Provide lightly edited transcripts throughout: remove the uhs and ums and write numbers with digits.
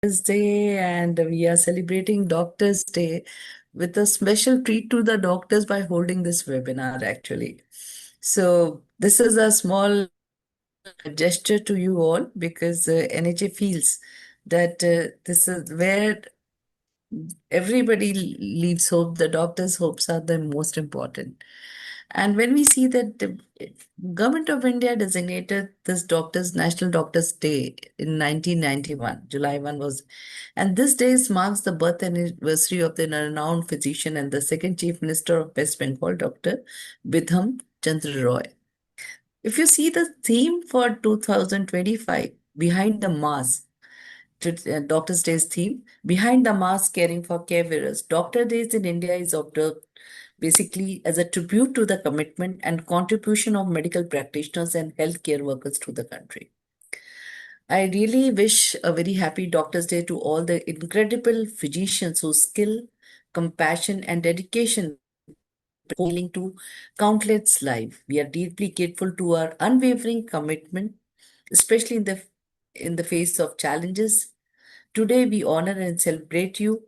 Day, and we are celebrating Doctors' Day with a special treat to the doctors by holding this webinar actually. So, this is a small gesture to you all because NHA feels that this is where everybody leaves hope. The doctors' hopes are the most important. And when we see that the government of India designated this Doctors National Doctors Day in 1991, July 1 was, and this day marks the birth anniversary of the renowned physician and the second Chief Minister of West Bengal, Dr. Bidham Chandra Roy. If you see the theme for 2025, Behind the Mask, Doctor's Day's theme, Behind the Mask Caring for Caregivers, Doctor Days in India is observed basically as a tribute to the commitment and contribution of medical practitioners and healthcare workers to the country. I really wish a very happy Doctor's Day to all the incredible physicians whose skill, compassion, and dedication healing to countless lives. We are deeply grateful to our unwavering commitment, especially in the face of challenges. Today, we honor and celebrate you,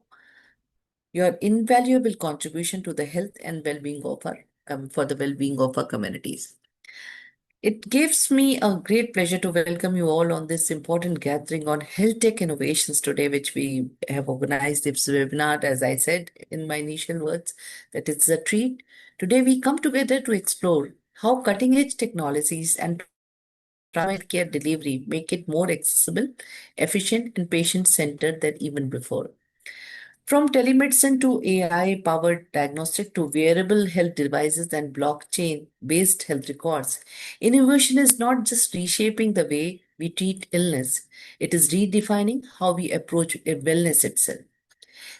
your invaluable contribution to the health and well-being of our for the well-being of our communities. It gives me a great pleasure to welcome you all on this important gathering on health tech innovations today, which we have organized this webinar, as I said in my initial words, that it's a treat. Today, we come together to explore how cutting-edge technologies and primary care delivery make it more accessible, efficient, and patient-centered than even before. From telemedicine to AI-powered diagnostic to wearable health devices and blockchain-based health records, innovation is not just reshaping the way we treat illness, it is redefining how we approach wellness itself.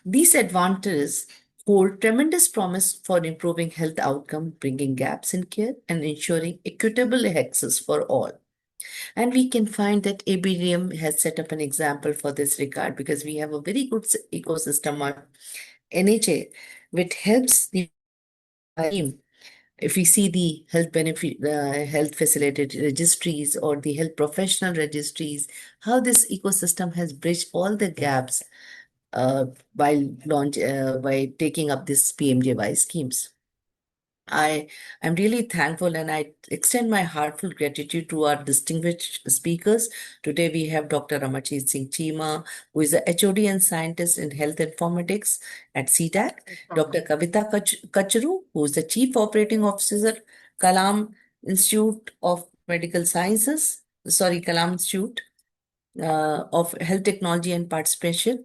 These advantages hold tremendous promise for improving health outcome, bringing gaps in care, and ensuring equitable access for all. And we can find that ABDM has set up an example for this regard because we have a very good ecosystem on NHA, which helps the team. If we see the health benefit, health facilitated registries or the health professional registries, how this ecosystem has bridged all the gaps by taking up this PMJY schemes. I am really thankful and I extend my heartfelt gratitude to our distinguished speakers. Today we have Dr. Amarjit Singh Cheema, who is a HOD and scientist in health informatics at CTAC, Dr. Kavita Kacharu, who is the Chief Operating Officer, Kalam Institute of Medical Sciences, Kalam Institute of Health Technology and Participation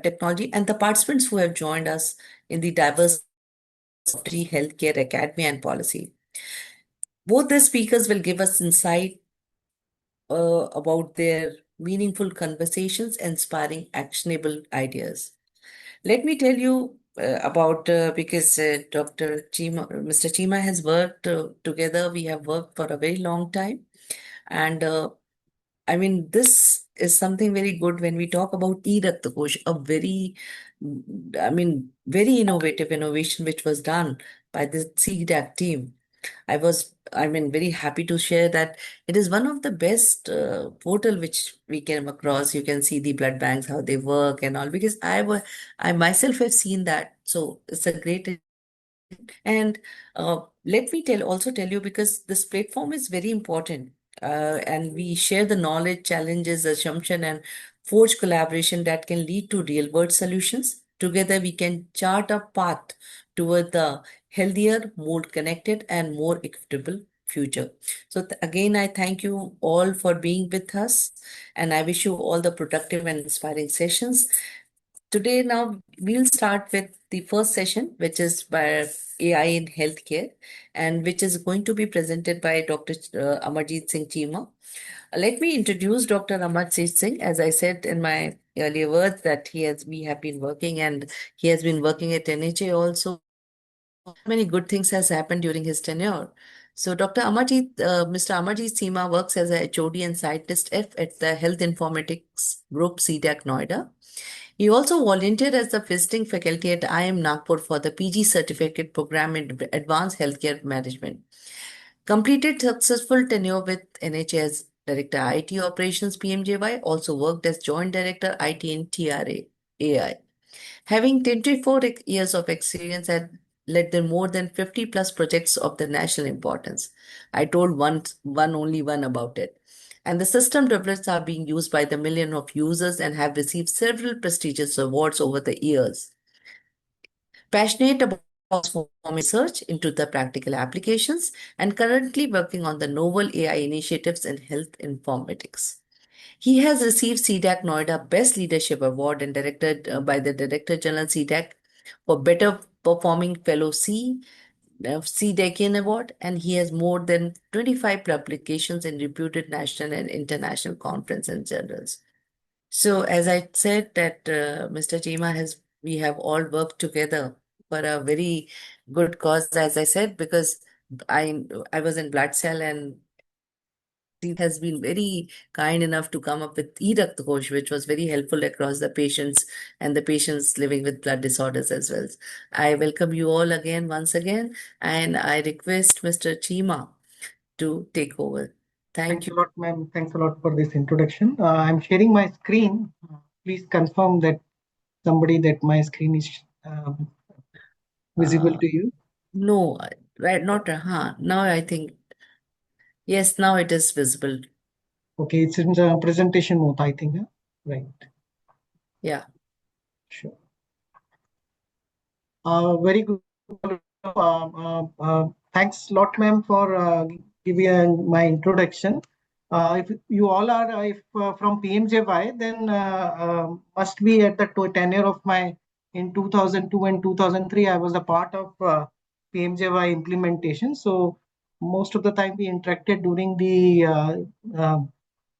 Technology, and the participants who have joined us in the diverse Healthcare Academy and Policy. Both the speakers will give us insight about their meaningful conversations, inspiring actionable ideas. Let me tell you about because Mr. Chima has worked together. We have worked for a very long time, and I mean, this is something very good when we talk about e-Raktakosh, a very, very innovative innovation which was done by the CDAC team. Very happy to share that it is one of the best portal which we came across. You can see the blood banks, how they work and all, because I myself have seen that. So it's a great and let me also tell you because this platform is very important. And we share the knowledge, challenges, assumption, and forge collaboration that can lead to real world solutions. Together, we can chart a path toward the healthier, more connected, and more equitable future. So, again, I thank you all for being with us, and I wish you all the productive and inspiring sessions. Today, now we'll start with the first session, which is by AI in healthcare, and which is going to be presented by Dr. Amarjit Singh Cheema. Let me introduce Dr. Amarjit Singh. As I said in my earlier words, that we have been working, and he has been working at NHA also. Many good things has happened during his tenure. So, Mr. Amarjit Seema works as a HOD and scientist at the Health Informatics Group, CDAC Noida. He also volunteered as the visiting faculty at IIM Nagpur for the PG certificate program in advanced healthcare management. Completed successful tenure with NHS Director IT Operations PMJY, also worked as Joint Director IT in TRA AI. Having 24 years of experience and led the more than 50 plus projects of the national importance. I told only one about it. And the system developments are being used by the million of users and have received several prestigious awards over the years. Passionate about transforming research into the practical applications and currently working on the novel AI initiatives in health informatics. He has received CDAC Noida Best Leadership Award and directed by the Director General CDAC for Better Performing Fellow CDACian Award, and he has more than 25 publications in reputed national and international conference and journals. So, as I said, that Mr. Chima we have all worked together for a very good cause, as I said, because I was in blood cell and he has been very kind enough to come up with e-Rakta Kosh, which was very helpful across the patients and the patients living with blood disorders as well. I welcome you all again, once again, and I request Mr. Chima to take over. Thank Thanks you. a lot, ma'am. Thanks a lot for this introduction. I'm sharing my screen. Please confirm that my screen is visible Uh, to you. no, right, not, now I think, yes, now it is visible. Okay, it's in the presentation mode, I think. Right. Yeah. Sure. Very good. Thanks a lot, ma'am, for giving my introduction. If you all are if from PMJY, then must be at the tenure of my in 2002 and 2003. I was a part of PMJY implementation. So most of the time we interacted during the uh,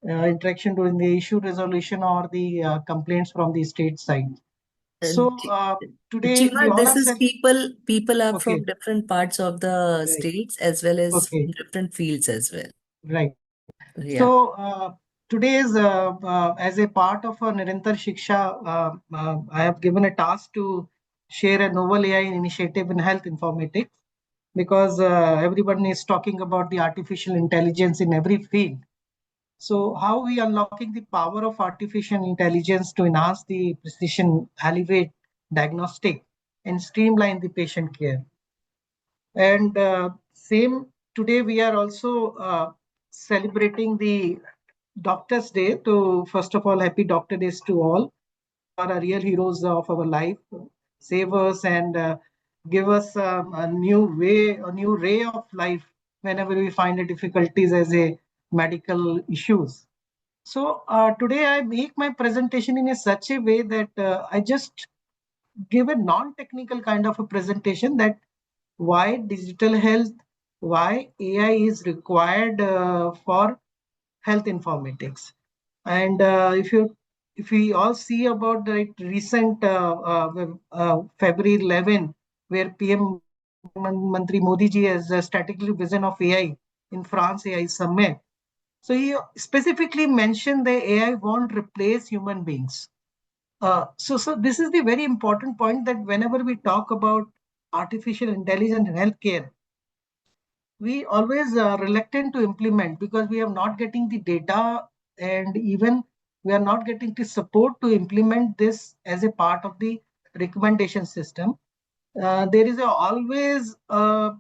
interaction during the issue resolution or the complaints from the state side. So And today we Chima, all this are is self. people are Okay, from different parts of the right. states as well as from Okay, different fields as well. right. Yeah. So today's as a part of a Nirantar Shiksha, I have given a task to share a novel AI initiative in health informatics because everyone is talking about the artificial intelligence in every field. So how we unlocking the power of artificial intelligence to enhance the precision, elevate diagnostic, and streamline the patient care. And same today we are also celebrating the Doctors Day. To first of all, happy Doctor Days to all. Are real heroes of our life, save us and give us a new way, a new ray of life whenever we find the difficulties as a medical issues. So today I make my presentation in a such a way that I just give a non-technical kind of a presentation that why digital health, why AI is required for health informatics. And if we all see about the recent February 11, where PM Mantri Modi ji has a strategic vision of AI in France AI Summit. So he specifically mentioned that AI won't replace human beings. So this is the very important point that whenever we talk about artificial intelligence in healthcare, we always reluctant to implement because we are not getting the data and even we are not getting the support to implement this as a part of the recommendation system. There is always a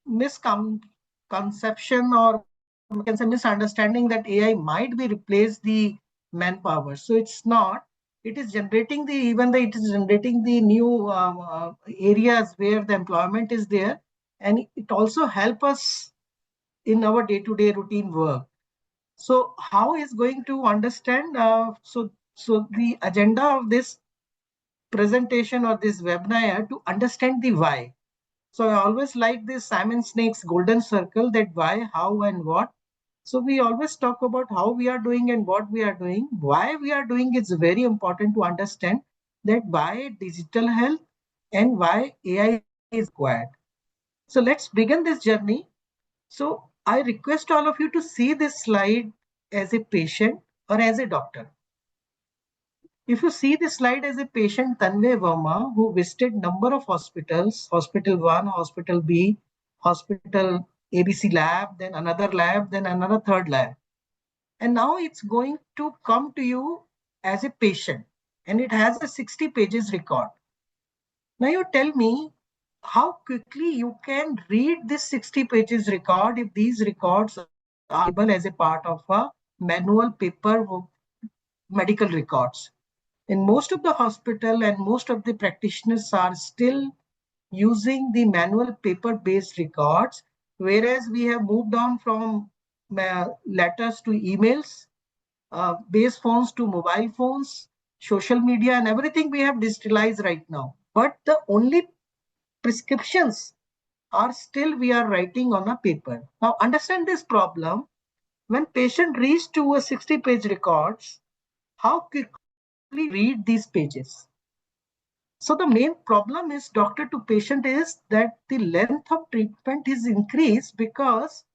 misconception or we can say misunderstanding that AI might be replace the manpower. So it's not. It is generating the even though it is generating the new areas where the employment is there, and it also help us in our day-to-day routine work. So how is going to understand? So the agenda of this presentation or this webinar to understand the why. So I always like this Simon Snake's golden circle, that why, how, and what. So we always talk about how we are doing and what we are doing. Why we are doing is very important to understand that why digital health and why AI is required. So let's begin this journey. So I request all of you to see this slide as a patient or as a doctor. If you see this slide as a patient, Tanvay Verma, who visited number of hospitals, hospital 1, hospital B, hospital ABC lab, then another lab, then another third lab. And now it's going to come to you as a patient, and it has a 60 pages record. Now you tell me how quickly you can read this 60 pages record if these records are available as a part of a manual paper medical records. In most of the hospital and most of the practitioners are still using the manual paper-based records, whereas we have moved on from letters to emails, base phones to mobile phones, social media, and everything we have digitalized right now. But the only prescriptions are still we are writing on a paper. Now understand this problem. When patient reads to a 60-page records, how quickly read these pages? So the main problem is doctor to patient is that the length of treatment is increased because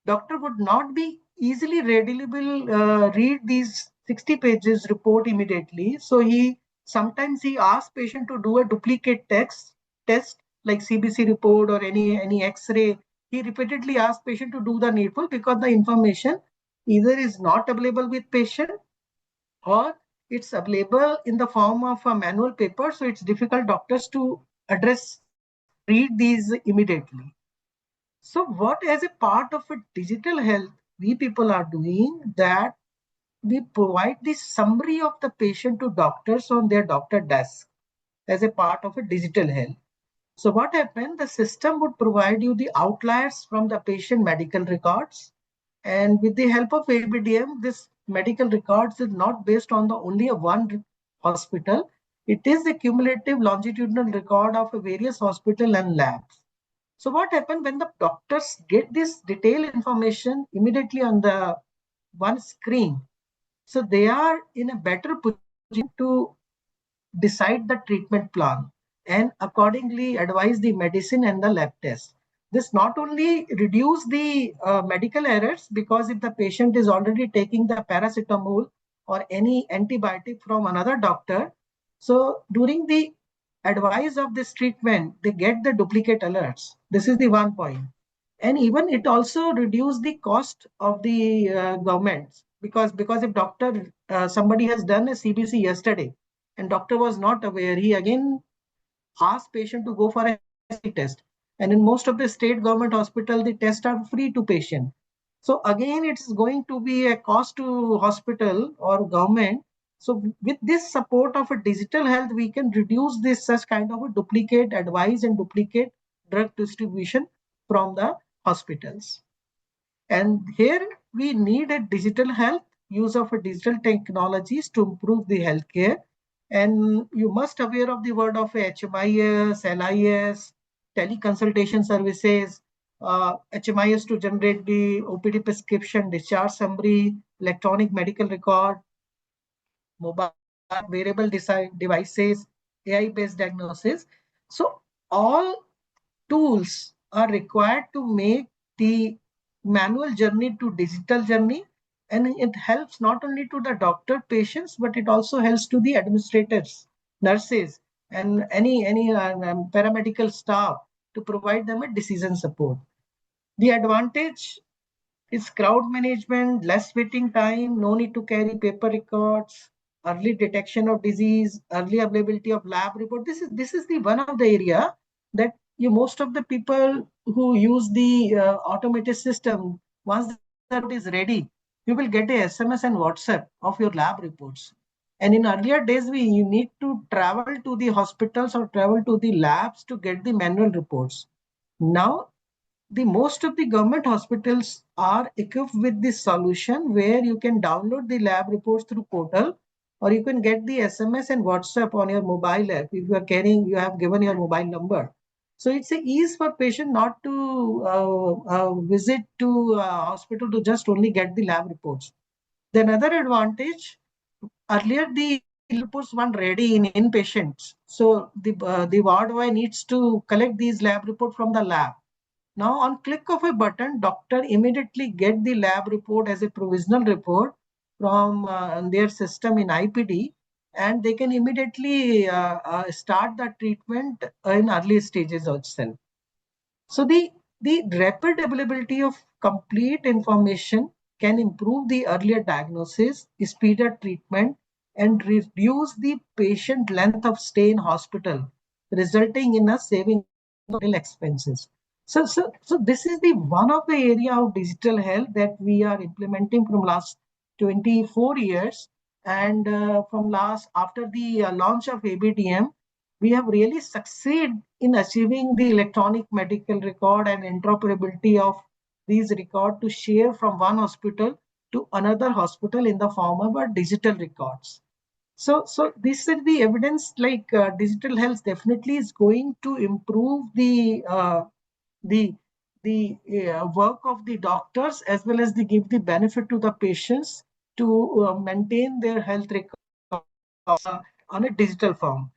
doctor would not be easily readily will read these 60 pages report immediately. So he sometimes he asks patient to do a duplicate test like CBC report or any X-ray. He repeatedly asks patient to do the needful because the information either is not available with patient or it's available in the form of a manual paper. So it's difficult doctors to address or read these immediately. So what as a part of a digital health we people are doing that we provide the summary of the patient to doctors on their doctor desk as a part of a digital health. So what happened? The system would provide you the outliers from the patient medical records. And with the help of ABDM, this medical records is not based on the only one hospital. It is the cumulative longitudinal record of various hospital and labs. So what happened when the doctors get this detailed information immediately on the one screen? So they are in a better position to decide the treatment plan and accordingly advise the medicine and the lab test. This not only reduce the medical errors because if the patient is already taking the paracetamol or any antibiotic from another doctor, so during the advice of this treatment, they get the duplicate alerts. This is the one point. And even it also reduce the cost of the governments because if doctor somebody has done a CBC yesterday and doctor was not aware, he again asked patient to go for a test. And in most of the state government hospital, the tests are free to patient. So again, it's going to be a cost to hospital or government. So with this support of a digital health, we can reduce this such kind of a duplicate advice and duplicate drug distribution from the hospitals. And here we need a digital health, use of a digital technologies to improve the healthcare. And you must aware of the word of HMIS, LIS, teleconsultation services, HMIS to generate the OPD prescription, discharge summary, electronic medical record, mobile wearable devices, AI-based diagnosis. So all tools are required to make the manual journey to digital journey, and it helps not only to the doctor patients but it also helps to the administrators, nurses, and any paramedical staff to provide them a decision support. The advantage is crowd management, less waiting time, no need to carry paper records, early detection of disease, early availability of lab report. This is the one of the area that you most of the people who use the automated system, once the report is ready, you will get a SMS and WhatsApp of your lab reports. And in earlier days, you need to travel to the hospitals or travel to the labs to get the manual reports. Now the most of the government hospitals are equipped with this solution where you can download the lab reports through portal or you can get the SMS and WhatsApp on your mobile app. If you are carrying, you have given your mobile number. So it's a ease for patient not to visit to hospital to just only get the lab reports. The another advantage, earlier the reports weren't ready in inpatients. So the ward boy needs to collect these lab report from the lab. Now, on click of a button, doctor immediately get the lab report as a provisional report from their system in IPD, and they can immediately start the treatment in early stages itself. So the the rapid availability of complete information can improve the earlier diagnosis, speed up treatment, and reduce the patient length of stay in hospital, resulting in a saving real expenses. So this is the one of the area of digital health that we are implementing from last 24 years, and from last after the launch of ABDM, we have really succeeded in achieving the electronic medical record and interoperability of these records to share from one hospital to another hospital in the form of digital records. So this is the evidence, like digital health definitely is going to improve the work of the doctors, as well as they give the benefit to the patients to maintain their health records on a digital form.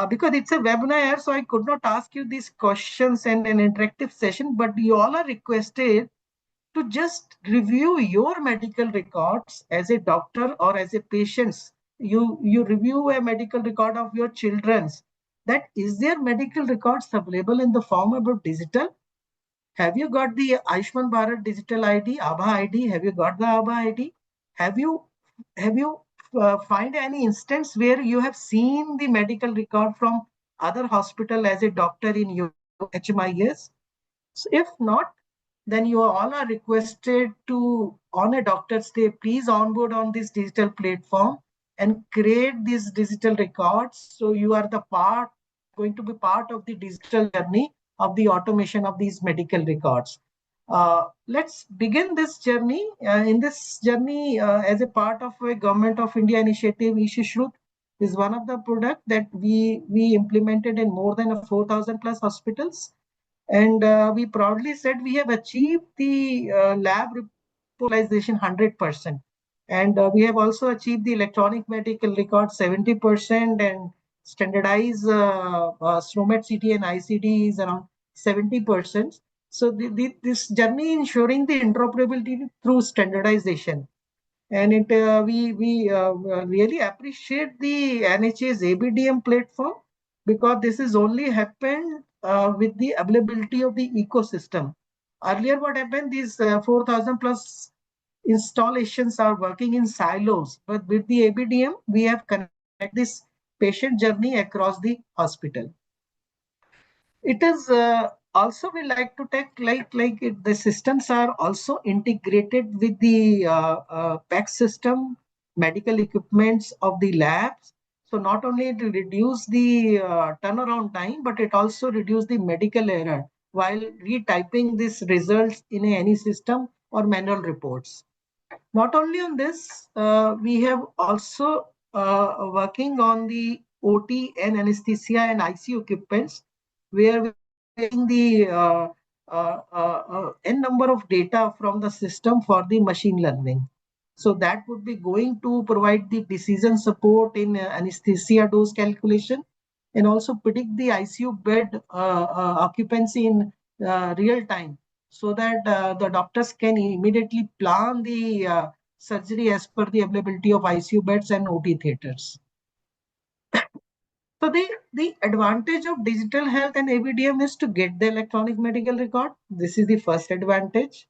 Because it's a webinar, so I could not ask you these questions and an interactive session, but you all are requested to just review your medical records as a doctor or as a patient. You review a medical record of your children's, that is their medical records available in the form of digital. Have you got the Ayushman Bharat digital ID, ABHA ID? Have you got the ABHA ID? Have you find any instance where you have seen the medical record from other hospital as a doctor in your HMIS? So if not, then you all are requested to, on a doctor's day, please onboard on this digital platform and create these digital records. So you are the part, going to be part of the digital journey of the automation of these medical records. Let's begin this journey. In this journey, as a part of a Government of India initiative, Ishishrut is one of the product that we implemented in more than 4,000 plus hospitals, and we proudly said we have achieved the lab reportalization 100%. And we have also achieved the electronic medical record 70%, and standardized SNOMED CT and ICD is around 70%. So this journey ensuring the interoperability through standardization. And we really appreciate the NHA's ABDM platform, because this has only happened with the availability of the ecosystem. Earlier, what happened? These 4,000 plus installations are working in silos, but with the ABDM, we have connected this patient journey across the hospital. It is also, we like to take the systems are also integrated with the PAC system, medical equipments of the labs. So not only it reduce the turnaround time, but it also reduce the medical error while retyping these results in any system or manual reports. Not only on this, we have also working on the OT and anesthesia and ICU equipments, where we are getting the n number of data from the system for the machine learning. So that would be going to provide the decision support in anesthesia dose calculation, and also predict the ICU bed occupancy in real time, so that the doctors can immediately plan the surgery as per the availability of ICU beds and OT theaters. So the advantage of digital health and ABDM is to get the electronic medical record. This is the first advantage.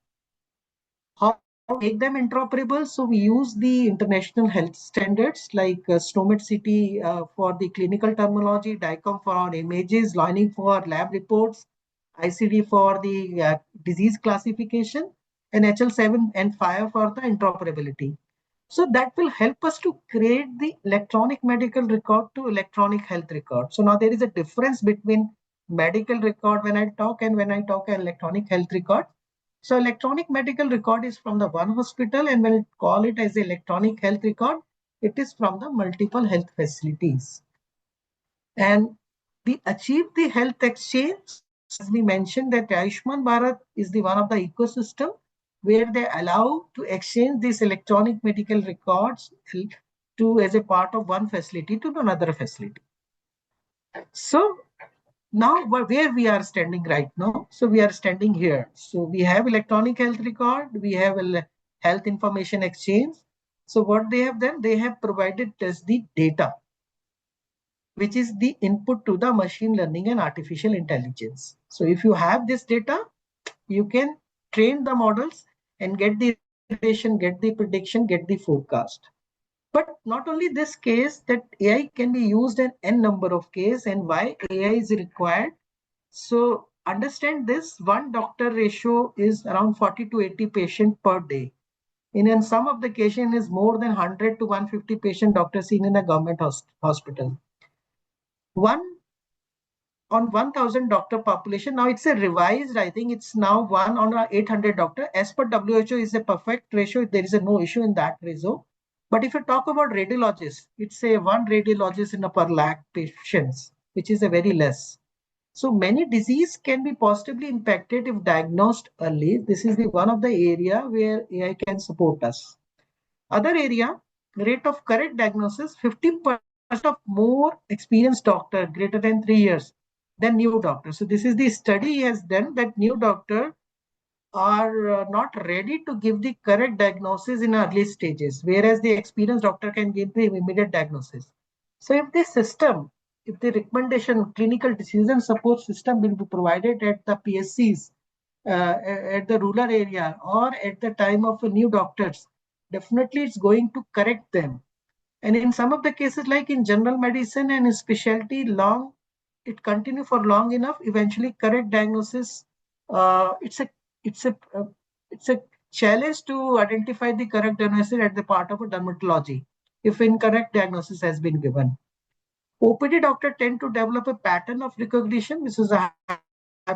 How to make them interoperable? So we use the international health standards like SNOMED CT for the clinical terminology, DICOM for our images, lining for lab reports, ICD for the disease classification, and HL7 and FIRE for the interoperability. So that will help us to create the electronic medical record to electronic health record. So now there is a difference between medical record when I talk and when I talk electronic health record. So electronic medical record is from the one hospital, and when we call it as electronic health record, it is from the multiple health facilities. And we achieve the health exchange. As we mentioned, that Ayushman Bharat is the one of the ecosystem where they allow to exchange these electronic medical records to as a part of one facility to another facility. So now where we are standing right now, so we are standing here. So we have electronic health record, we have a health information exchange. So what they have done, they have provided us the data, which is the input to the machine learning and artificial intelligence. So if you have this data, You can train the models and get the relation, get the prediction, get the forecast. But not only this case, that AI can be used in n number of cases, and why AI is required. So understand this, one doctor ratio is around 40 to 80 patient per day. In some of the cases is more than 100 to 150 patient doctors seen in a government hospital. One on 1000 doctor population. Now it's a revised, I think it's now 1 on 800 doctor. As per WHO is a perfect ratio. There is a no issue in that ratio. But if you talk about radiologists, it's a one radiologist in a per lakh patients, which is a very less. So many disease can be positively impacted if diagnosed early. This is the one of the area where AI can support us. Other area, rate of correct diagnosis, 50% of more experienced doctor greater than 3 years than new doctors. So this is the study has done that new doctor are not ready to give the correct diagnosis in early stages, whereas the experienced doctor can give the immediate diagnosis. So if the system, if the recommendation, clinical decision support system will be provided at the PSCs, at the rural area or at the time of new doctors, definitely it's going to correct them. And in some of the cases, like in general medicine and in specialty, long it continue for long enough, eventually correct diagnosis. It's a it's a it's a challenge to identify the correct diagnosis at the part of a dermatology if incorrect diagnosis has been given. OPD doctor tend to develop a pattern of recognition, which is a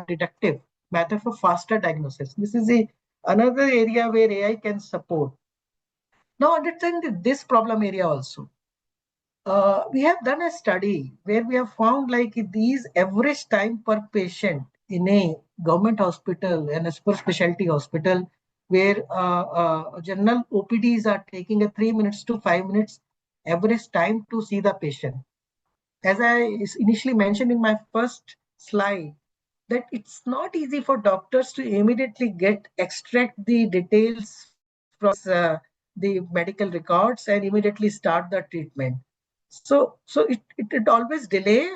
detective method for faster diagnosis. This is another area where AI can support. Now understand this problem area also. We have done a study where we have found like these average time per patient in a government hospital and a super specialty hospital where general OPDs are taking a 3 minutes to 5 minutes average time to see the patient. As I initially mentioned in my first slide, that it's not easy for doctors to immediately extract the details from the medical records and immediately start the treatment. So it always delay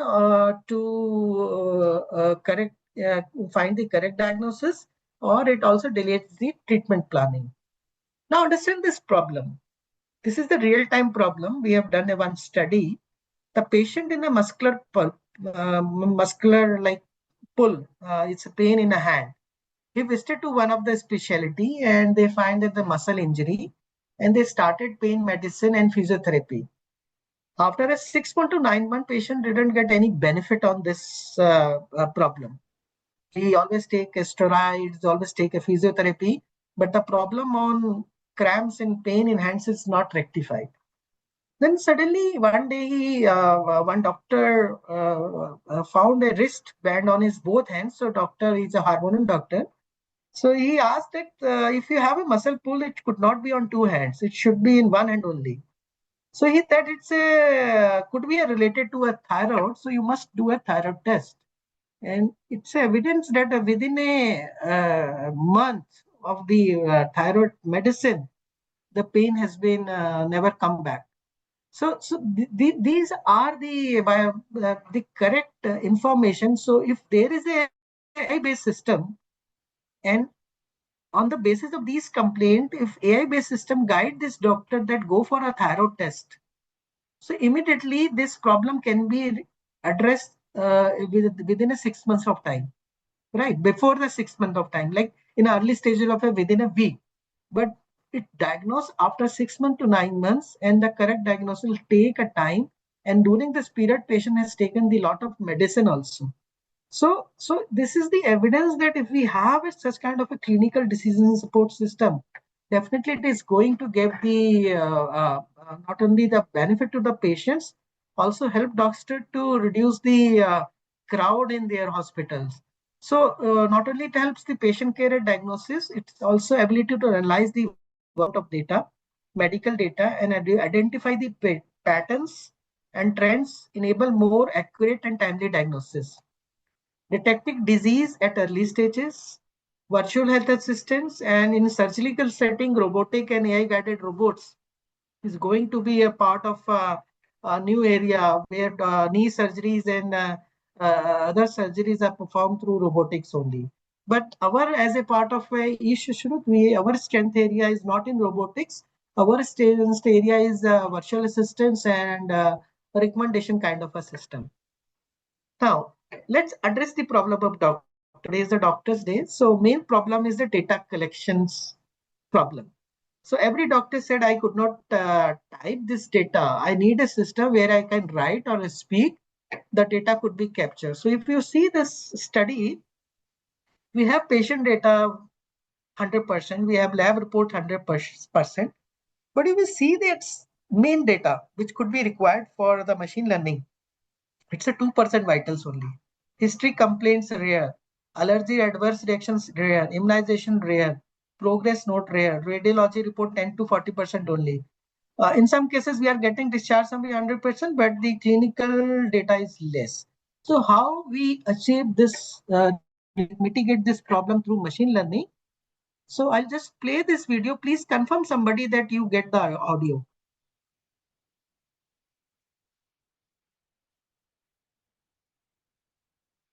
to correct find the correct diagnosis, or it also delays the treatment planning. Now understand this problem. This is the real time problem. We have done one study. The patient in a muscular like pull, it's a pain in a hand. He visited to one of the specialty and they find that the muscle injury, and they started pain medicine and physiotherapy. After a 6 month to 9 month, patient didn't get any benefit on this problem. He always take steroids, always take a physiotherapy, but the problem on cramps and pain in hands is not rectified. Then suddenly one day, one doctor found a wrist band on his both hands. So doctor is a hormonal doctor. So he asked that if you have a muscle pull, it could not be on two hands. It should be in one hand only. So he thought it's a could be related to a thyroid. So you must do a thyroid test. And it's evidence that within a month of the thyroid medicine, the pain has been never come back. So these are the correct information. So if there is a AI-based system, and on the basis of these complaint, if AI-based system guide this doctor that go for a thyroid test, so immediately this problem can be addressed within a 6 months of time, right? Before the 6 month of time, like in early stages of within a week. But it diagnosed after 6 months to 9 months, and the correct diagnosis will take a time. And during this period, patient has taken the lot of medicine also. So this is the evidence that if we have such kind of a clinical decision support system, definitely it is going to give the not only the benefit to the patients, also help doctor to reduce the crowd in their hospitals. So not only it helps the patient care and diagnosis, it's also ability to analyze the amount of data, medical data, and identify the patterns and trends, enable more accurate and timely diagnosis. Detecting disease at early stages, virtual health assistants, and in surgical setting, robotic and AI-guided robots is going to be a part of a new area where knee surgeries and other surgeries are performed through robotics only. But as a part of our strength area is not in robotics. Our strength area is virtual assistants and recommendation kind of a system. Now, let's address the problem of doctor. Today is the doctor's day. So main problem is the data collections problem. So every doctor said, I could not type this data. I need a system where I can write or speak. The data could be captured. So if you see this study, we have patient data 100%, we have lab report 100%, but you will see that main data which could be required for the machine learning, it's a 2% vitals only. History complaints rare, allergy adverse reactions rare, immunization rare, progress note rare, radiology report 10 to 40% only. In some cases, we are getting discharge summary 100%, but the clinical data is less. So how we achieve this, mitigate this problem through machine learning? So I'll just play this video. Please confirm somebody that you get the audio.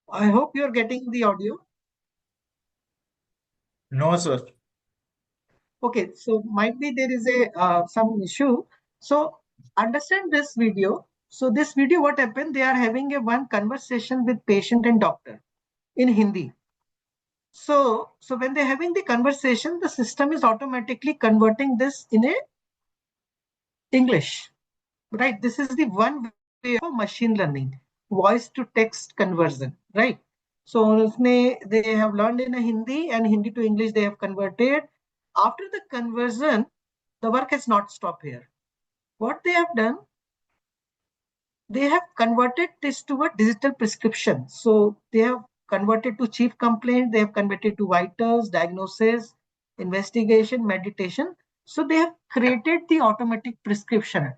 I hope you're getting the audio. No, sir. Okay, so might be there is a some issue. So understand this video. So this video, what happened? They are having a one conversation with patient and doctor in Hindi. So when they're having the conversation, the system is automatically converting this in a English, right? This is the one way of machine learning, voice to text conversion, right? So they have learned in a Hindi and Hindi to English they have converted. After the conversion, the work has not stopped here. What they have done, they have converted this to a digital prescription. So they have converted to chief complaint, they have converted to vitals, diagnosis, investigation, meditation. So they have created the automatic prescription.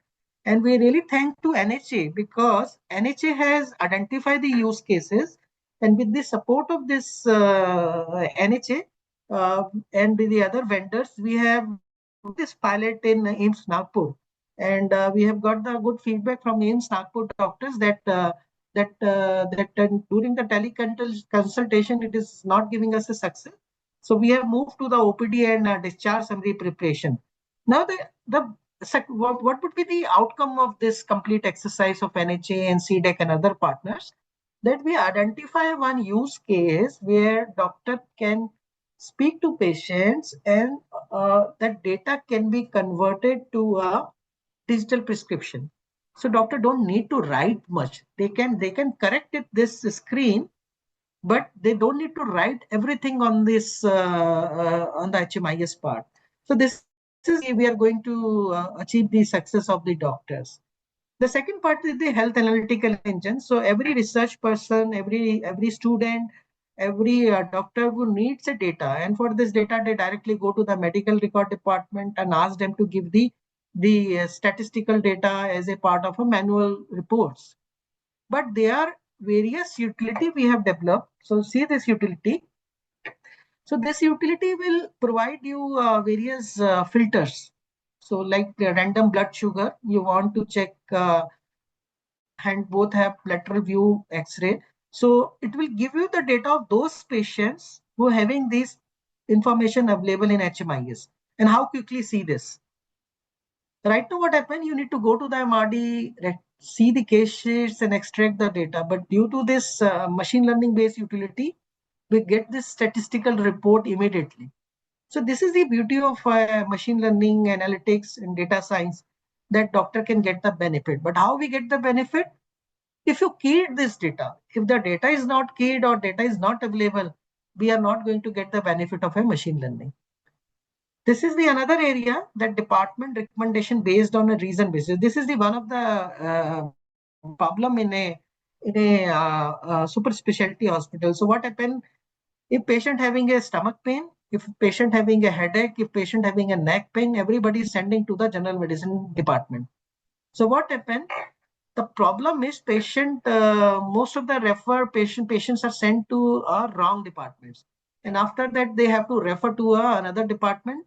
And we really thank to NHA because NHA has identified the use cases. And with the support of this NHA and the other vendors, we have this pilot in AIMS Nagpur, and we have got the good feedback from AIMS Nagpur doctors that during the teleconsultation it is not giving us a success. So we have moved to the OPD and discharge summary preparation. Now what would be the outcome of this complete exercise of NHA and CDEC and other partners? That we identify one use case where doctor can speak to patients and that data can be converted to a digital prescription. So doctor don't need to write much. They can correct it this screen, but they don't need to write everything on this on the HMIS part. So this is we are going to achieve the success of the doctors. The second part is the health analytical engine. So every research person, every student, every doctor who needs a data, and for this data they directly go to the medical record department and ask them to give the statistical data as a part of a manual reports. But there are various utility we have developed. So see this utility. So this utility will provide you various filters. So like random blood sugar, you want to check and both have lateral view X-ray. So it will give you the data of those patients who are having this information available in HMIS. And how quickly see this? Right now what happened, you need to go to the MRD, see the case sheets and extract the data. But due to this machine learning based utility, we get this statistical report immediately. So this is the beauty of machine learning, analytics and data science, that doctor can get the benefit. But how we get the benefit? If you keyed this data, if the data is not keyed or data is not available, we are not going to get the benefit of a machine learning. This is the another area, that department recommendation based on a reason basis. This is the one of the problem in a super specialty hospital. So what happened, if patient having a stomach pain, if patient having a headache, if patient having a neck pain, everybody is sending to the general medicine department. So what happened? The problem is most of the patients are sent to wrong departments, and after that they have to refer to another department.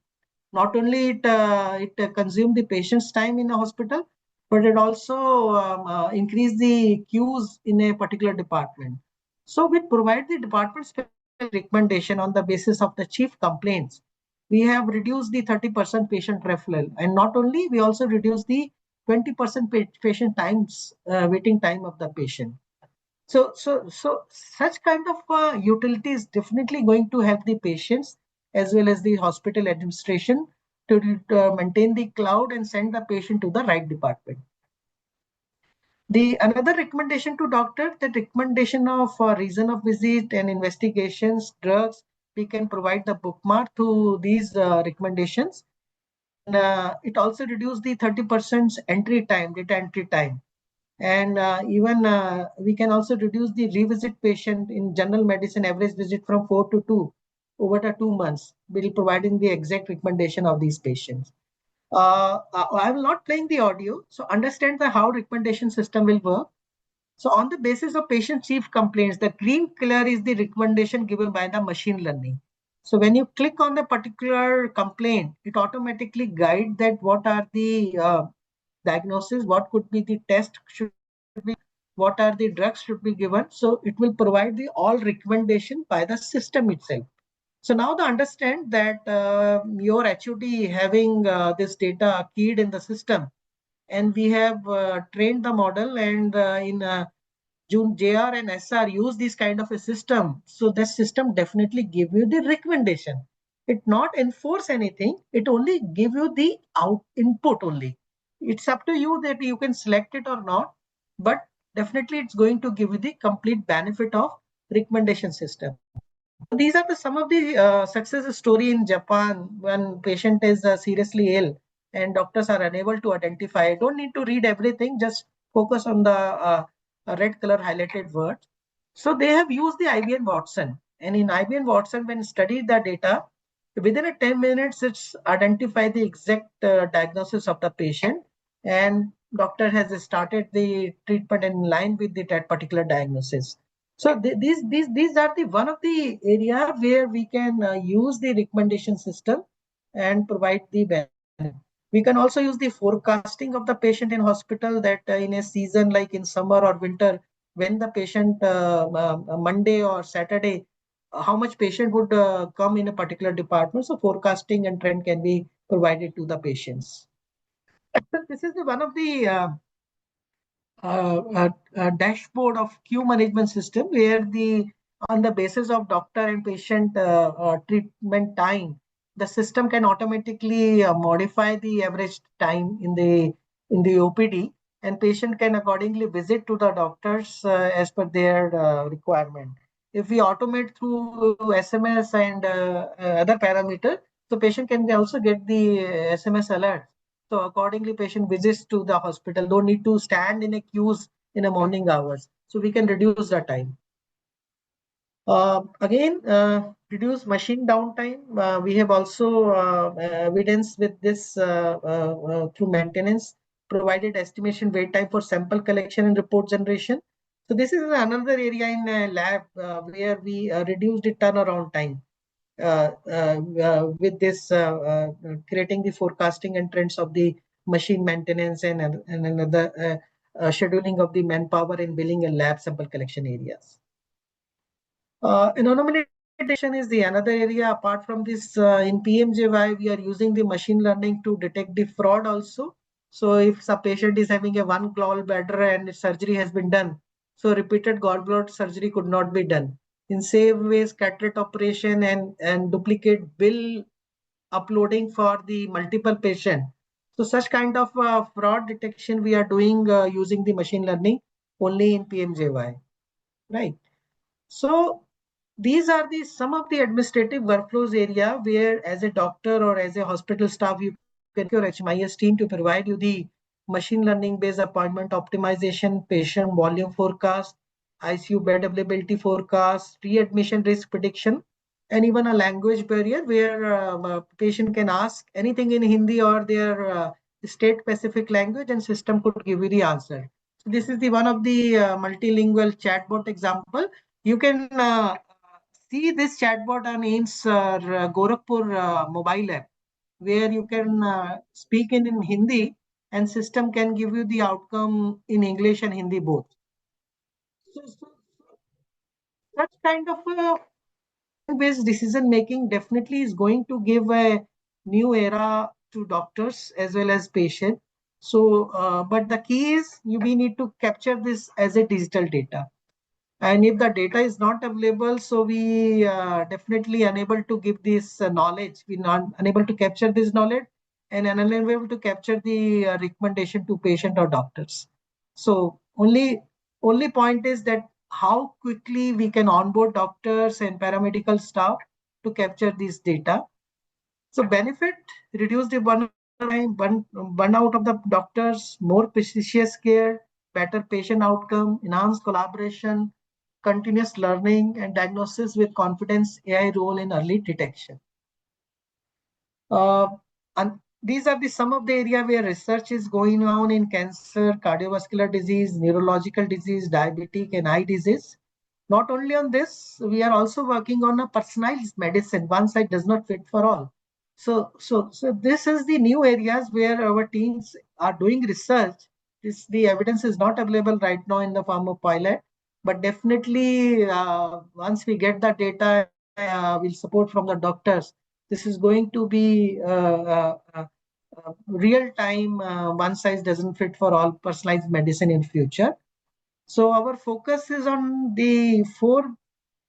Not only it consume the patient's time in a hospital, but it also increase the queues in a particular department. So we provide the department recommendation on the basis of the chief complaints, we have reduced the 30% patient referral. And not only, we also reduced the 20% patient times, waiting time of the patient. So such kind of utility is definitely going to help the patients as well as the hospital administration to maintain the cloud and send the patient to the right department. The another recommendation to doctor, the recommendation of reason of visit and investigations, drugs, we can provide the bookmark to these recommendations. And it also reduce the 30% entry time, data entry time. And even we can also reduce the revisit patient in general medicine average visit from 4 to 2 over the 2 months, will providing the exact recommendation of these patients. I will not playing the audio, so understand the how recommendation system will work. So on the basis of patient chief complaints, the green color is the recommendation given by the machine learning. So when you click on the particular complaint, it automatically guides that what are the diagnosis, what could be the test should be, what are the drugs should be given. So it will provide the all recommendation by the system itself. So now the understand that your HOD having this data keyed in the system, and we have trained the model, and in June JR and SR use this kind of a system. So that system definitely give you the recommendation. It not enforce anything. It only give you the input only. It's up to you that you can select it or not, but definitely it's going to give you the complete benefit of recommendation system. These are some of the success story in Japan when patient is seriously ill and doctors are unable to identify. Don't need to read everything. Just focus on the red color highlighted words. So they have used the IBM Watson, and in IBM Watson, when studied the data, within a 10 minutes, it's identified the exact diagnosis of the patient, and doctor has started the treatment in line with that particular diagnosis. So these are the one of the area where we can use the recommendation system and provide the benefit. We can also use the forecasting of the patient in hospital, that in a season like in summer or winter, when the patient Monday or Saturday, how much patient would come in a particular department. So forecasting and trend can be provided to the patients. This is the one of the dashboard of queue management system, where the on the basis of doctor and patient treatment time, the system can automatically modify the average time in the OPD, and patient can accordingly visit to the doctors as per their requirement. If we automate through SMS and other parameter, so patient can also get the SMS alert. So accordingly, patient visits to the hospital. Don't need to stand in a queues in the morning hours. So we can reduce the time. Again, reduce machine downtime. We have also evidence with this through maintenance, provided estimation wait time for sample collection and report generation. So this is another area in lab where we reduced the turnaround time with this creating the forecasting and trends of the machine maintenance and another scheduling of the manpower in billing and lab sample collection areas. Anonymization is the another area. Apart from this, in PMJY, we are using the machine learning to detect the fraud also. So if a patient is having a one gallbladder and surgery has been done, so repeated gallbladder surgery could not be done. In same ways, cataract operation and duplicate bill uploading for the multiple patient. So such kind of fraud detection we are doing using the machine learning only in PMJY, right? So these are the some of the administrative workflows area where as a doctor or as a hospital staff, you can your HMIS team to provide you the machine learning based appointment optimization, patient volume forecast, ICU bed availability forecast, readmission risk prediction, and even a language barrier where a patient can ask anything in Hindi or their state specific language, and system could give you the answer. So this is the one of the multilingual chatbot example. You can see this chatbot on AIMS Gorakhpur mobile app, where you can speak in Hindi, and system can give you the outcome in English and Hindi both. So such kind of based decision making definitely is going to give a new era to doctors as well as patients. So, but the key is we need to capture this as a digital data. And if the data is not available, so we definitely unable to give this knowledge. We not unable to capture this knowledge and unable to capture the recommendation to patient or doctors. So only point is that how quickly we can onboard doctors and paramedical staff to capture this data. So benefit, reduce the burnout of the doctors, more precious care, better patient outcome, enhanced collaboration, continuous learning, and diagnosis with confidence AI role in early detection. Uh, and these are the some of the area where research is going on in cancer, cardiovascular disease, neurological disease, diabetic, and eye disease. Not only on this, we are also working on a personalized medicine. One size does not fit for all. So this is the new areas where our teams are doing research. The evidence is not available right now in the form of pilot, but definitely once we get the data, we'll support from the doctors. This is going to be real time. One size doesn't fit for all personalized medicine in future. So our focus is on the four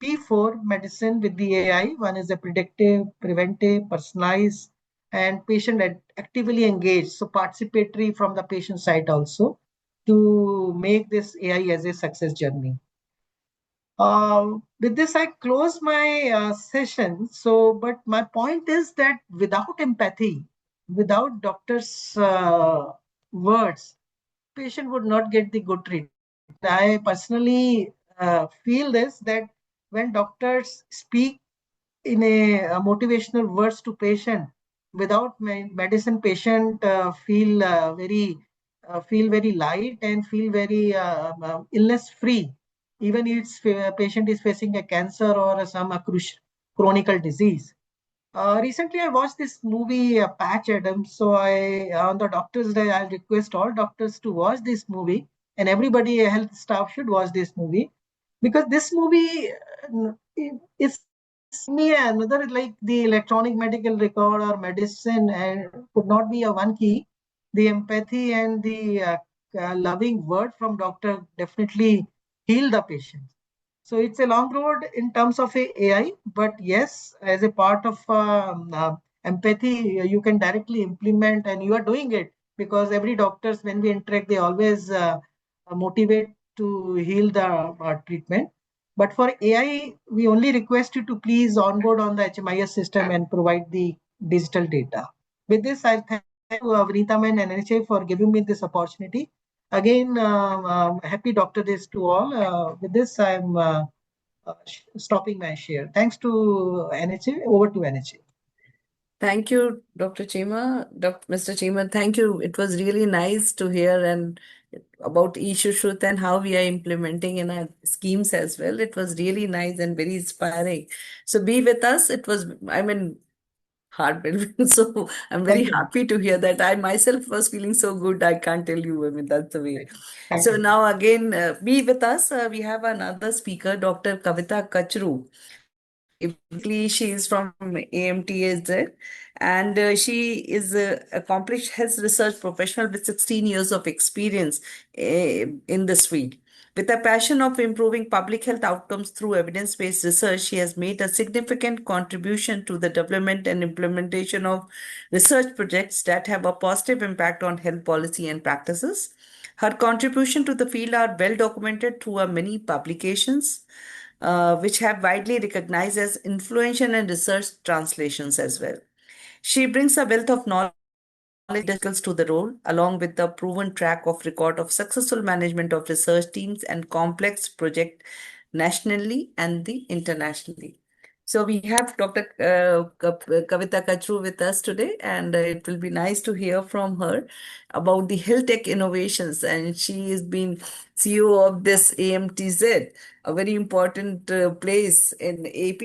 P4 medicine with the AI. One is the predictive, preventive, personalized, and patient actively engaged. So participatory from the patient side also to make this AI as a success journey. With this, I close my session. So, but my point is that without empathy, without doctors' words, patient would not get the good treatment. I personally feel this that when doctors speak in a motivational words to patient, without medicine, patient feel very light and feel very illness free. Even if patient is facing a cancer or some chronic disease. Recently, I watched this movie, Patch Adams. So I, on the Doctor's Day, I'll request all doctors to watch this movie, and everybody, health staff should watch this movie because this movie is me another like the electronic medical record or medicine, and could not be a one key. The empathy and the loving word from doctor definitely heal the patient. So it's a long road in terms of AI, but yes, as a part of empathy, you can directly implement, and you are doing it because every doctors, when we interact, they always motivate to heal the treatment. But for AI, we only request you to please onboard on the HMIS system and provide the digital data. With this, I thank you, Vinita and NHA for giving me this opportunity. Again, happy Doctor Days to all. With this, I'm stopping my share. Thanks to NHA. Over to NHA. Thank you, Dr. Chima. Mr. Chima, thank you. It was really nice to hear and about Ishu and how we are implementing in our schemes as well. It was really nice and very inspiring. So be with us. It was, I mean, heartbreaking. So I'm very Thank you. happy to hear that. I myself was feeling so good. I can't tell you. I mean, that's the way. Thank So you. now again, be with us. We have another speaker, Dr. Kavita Kachru. Basically, she is from AMTAZ and she is a accomplished health research professional with 16 years of experience in this field. With a passion of improving public health outcomes through evidence-based research, she has made a significant contribution to the development and implementation of research projects that have a positive impact on health policy and practices. Her contribution to the field are well documented through her many publications, which have widely recognized as influential and research translations as well. She brings a wealth of knowledge to the role, along with the proven track of record of successful management of research teams and complex project nationally and the internationally. So we have Dr. Kavita Kachru with us today, and it will be nice to hear from her about the health tech innovations. And she has been CEO of this AMTZ, a very important place in AP,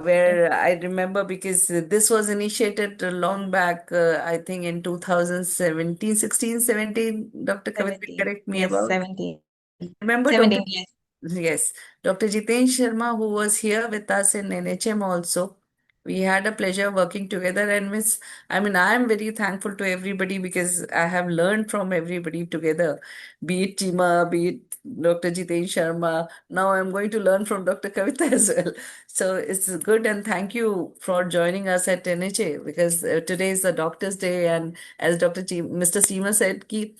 where I remember because this was initiated long back, I think in 2017, 16, 17. Dr. Kavita, 17. correct me Yes, about. 17. Remember, 17, Dr. yes. Yes, Dr. Jiten Sharma, who was here with us in NHM also. We had a pleasure working together, and I mean, I am very thankful to everybody because I have learned from everybody together, be it Chima, be it Dr. Jiten Sharma. Now I'm going to learn from Dr. Kavita as well. So it's good, and thank you for joining us at NHA because today is the Doctor's Day, and as Mr. Seema said, ki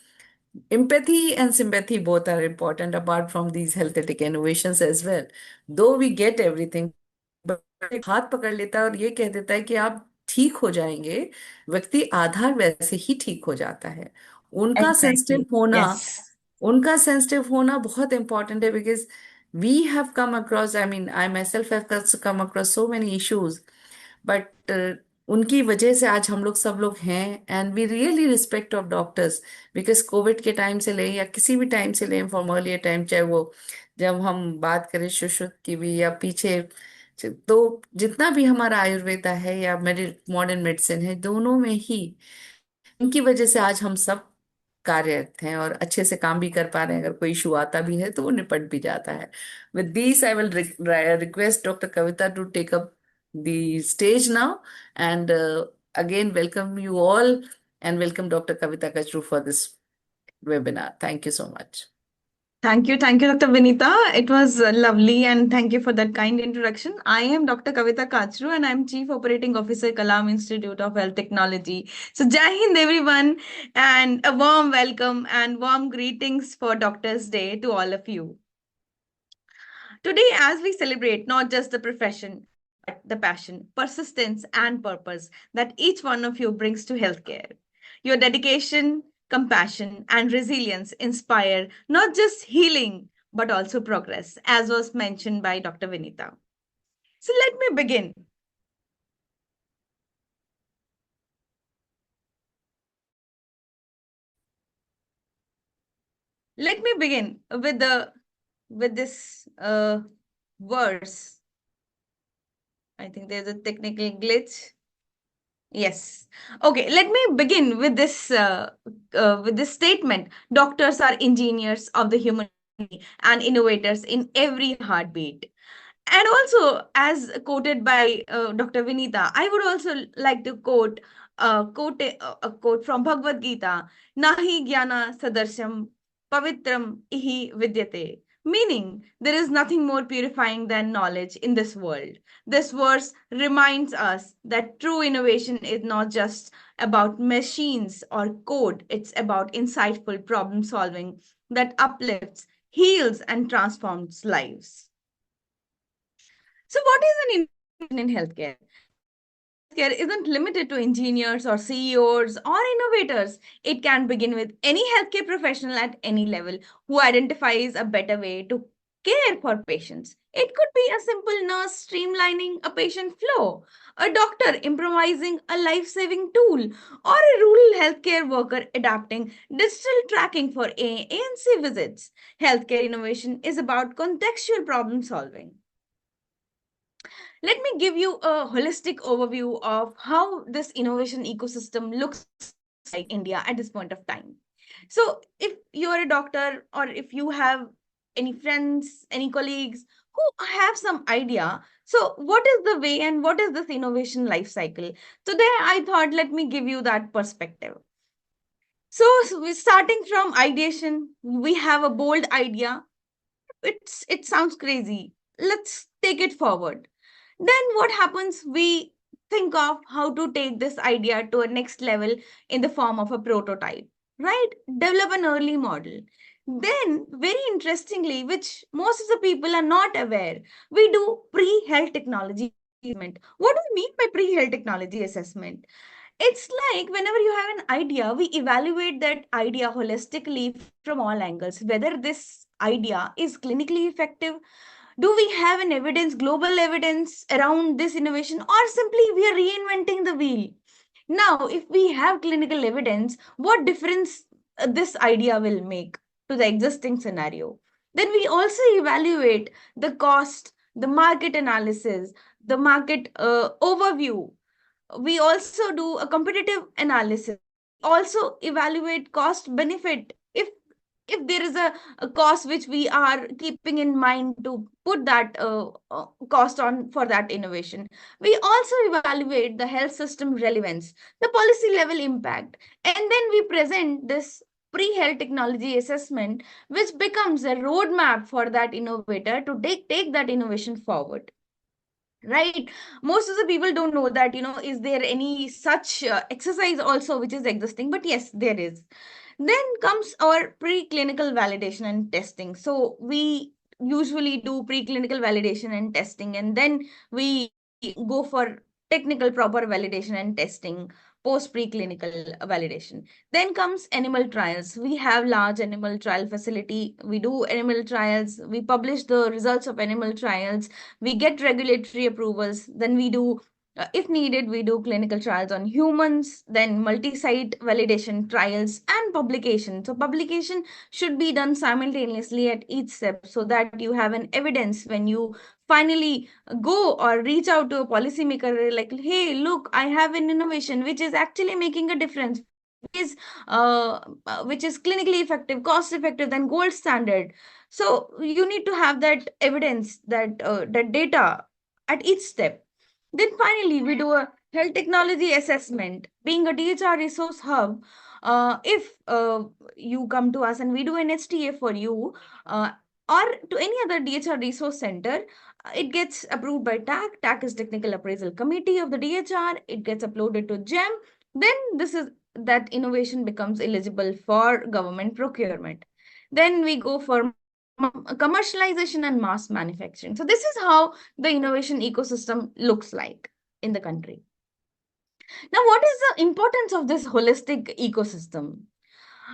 empathy and sympathy both are important apart from these health ethic innovations as well. Though we get everything, but एक हाथ पकड़ लेता है और ये कह देता है कि आप ठीक हो जाएंगे, व्यक्ति आधार वैसे ही ठीक हो जाता है। उनका सेंसिटिव Exactly. होना Yes. उनका सेंसिटिव होना बहुत इंपॉर्टेंट है because we have come across I mean I myself have come across so many issues but उनकी वजह से आज हम लोग सब लोग हैं and we really respect of doctors because COVID के टाइम से लें या किसी भी टाइम से लें फ्रॉम अर्लियर टाइम चाहे वो जब हम बात करें सुश्रुत की भी या पीछे तो जितना भी हमारा आयुर्वेदा है या मेरी मॉडर्न मेडिसिन है दोनों में ही उनकी वजह से आज हम सब कार्यरत हैं और अच्छे से काम भी कर पा रहे हैं अगर कोई इशू आता भी है तो वो निपट भी जाता है with this I will request doctor Kavita to take up the stage now and again welcome you all and welcome doctor Kavita Kachru for this webinar. Thank you so much. Thank you, Dr. Vinita. It was lovely, and thank you for that kind introduction. I am Dr. Kavita Kachru, and I'm Chief Operating Officer, Kalam Institute of Health Technology. So, Jai Hind, everyone, and a warm welcome and warm greetings for Doctors' Day to all of you. Today, as we celebrate not just the profession, but the passion, persistence, and purpose that each one of you brings to healthcare, your dedication, compassion, and resilience inspire not just healing, but also progress, as was mentioned by Dr. Vinita. So let me begin. Let me begin with this verse. I think there's a technical glitch. Yes. Okay, let me begin with this statement. Doctors are engineers of the human body and innovators in every heartbeat. And also, as quoted by Dr. Vinita, I would also like to a quote from Bhagavad Gita, Nahi jnana sadarsham pavitram ihi vidyate. Meaning, there is nothing more purifying than knowledge in this world. This verse reminds us that true innovation is not just about machines or code, it's about insightful problem solving that uplifts, heals, and transforms lives. So, what is an innovation in healthcare? Healthcare isn't limited to engineers or CEOs or innovators. It can begin with any healthcare professional at any level who identifies a better way to care for patients. It could be a simple nurse streamlining a patient flow, a doctor improvising a life saving tool, or a rural healthcare worker adapting digital tracking for ANC visits. Healthcare innovation is about contextual problem solving. Let me give you a holistic overview of how this innovation ecosystem looks like India at this point of time. So, if you're a doctor or if you have any friends, any colleagues who have some idea, so what is the way and what is this innovation life cycle? Today, I thought let me give you that perspective. So, we're starting from ideation, we have a bold idea. It sounds crazy. Let's take it forward. Then what happens? We think of how to take this idea to a next level in the form of a prototype, right? Develop an early model. Then, very interestingly, which most of the people are not aware, we do pre-health technology assessment. What do we mean by pre-health technology assessment? It's like whenever you have an idea, we evaluate that idea holistically from all angles, whether this idea is clinically effective, do we have an evidence, global evidence around this innovation, or simply we are reinventing the wheel? Now, if we have clinical evidence, what difference this idea will make to the existing scenario? Then we also evaluate the cost, the market analysis, the market overview. We also do a competitive analysis. Also evaluate cost benefit. If if there is a cost which we are keeping in mind to put that cost on for that innovation, we also evaluate the health system relevance, the policy level impact, and then we present this pre-health technology assessment, which becomes a roadmap for that innovator to take that innovation forward. Right, most of the people don't know that, is there any such exercise also which is existing, but yes, there is. Then comes our preclinical validation and testing. So we usually do preclinical validation and testing, and then we go for technical proper validation and testing post preclinical validation. Then comes animal trials. We have large animal trial facility. We do animal trials. We publish the results of animal trials. We get regulatory approvals. Then we do if needed, we do clinical trials on humans, then multi-site validation trials and publication. So publication should be done simultaneously at each step so that you have an evidence when you finally go or reach out to a policymaker like, hey, look, I have an innovation which is actually making a difference, is which is clinically effective, cost effective, then gold standard. So you need to have that evidence, that data at each step. Then finally, we do a health technology assessment. Being a DHR resource hub, if you come to us and we do an HTA for you, or to any other DHR resource center, it gets approved by TAC. TAC is Technical Appraisal Committee of the DHR. It gets uploaded to GEM. Then that innovation becomes eligible for government procurement. Then we go for commercialization and mass manufacturing. So this is how the innovation ecosystem looks like in the country. Now, what is the importance of this holistic ecosystem?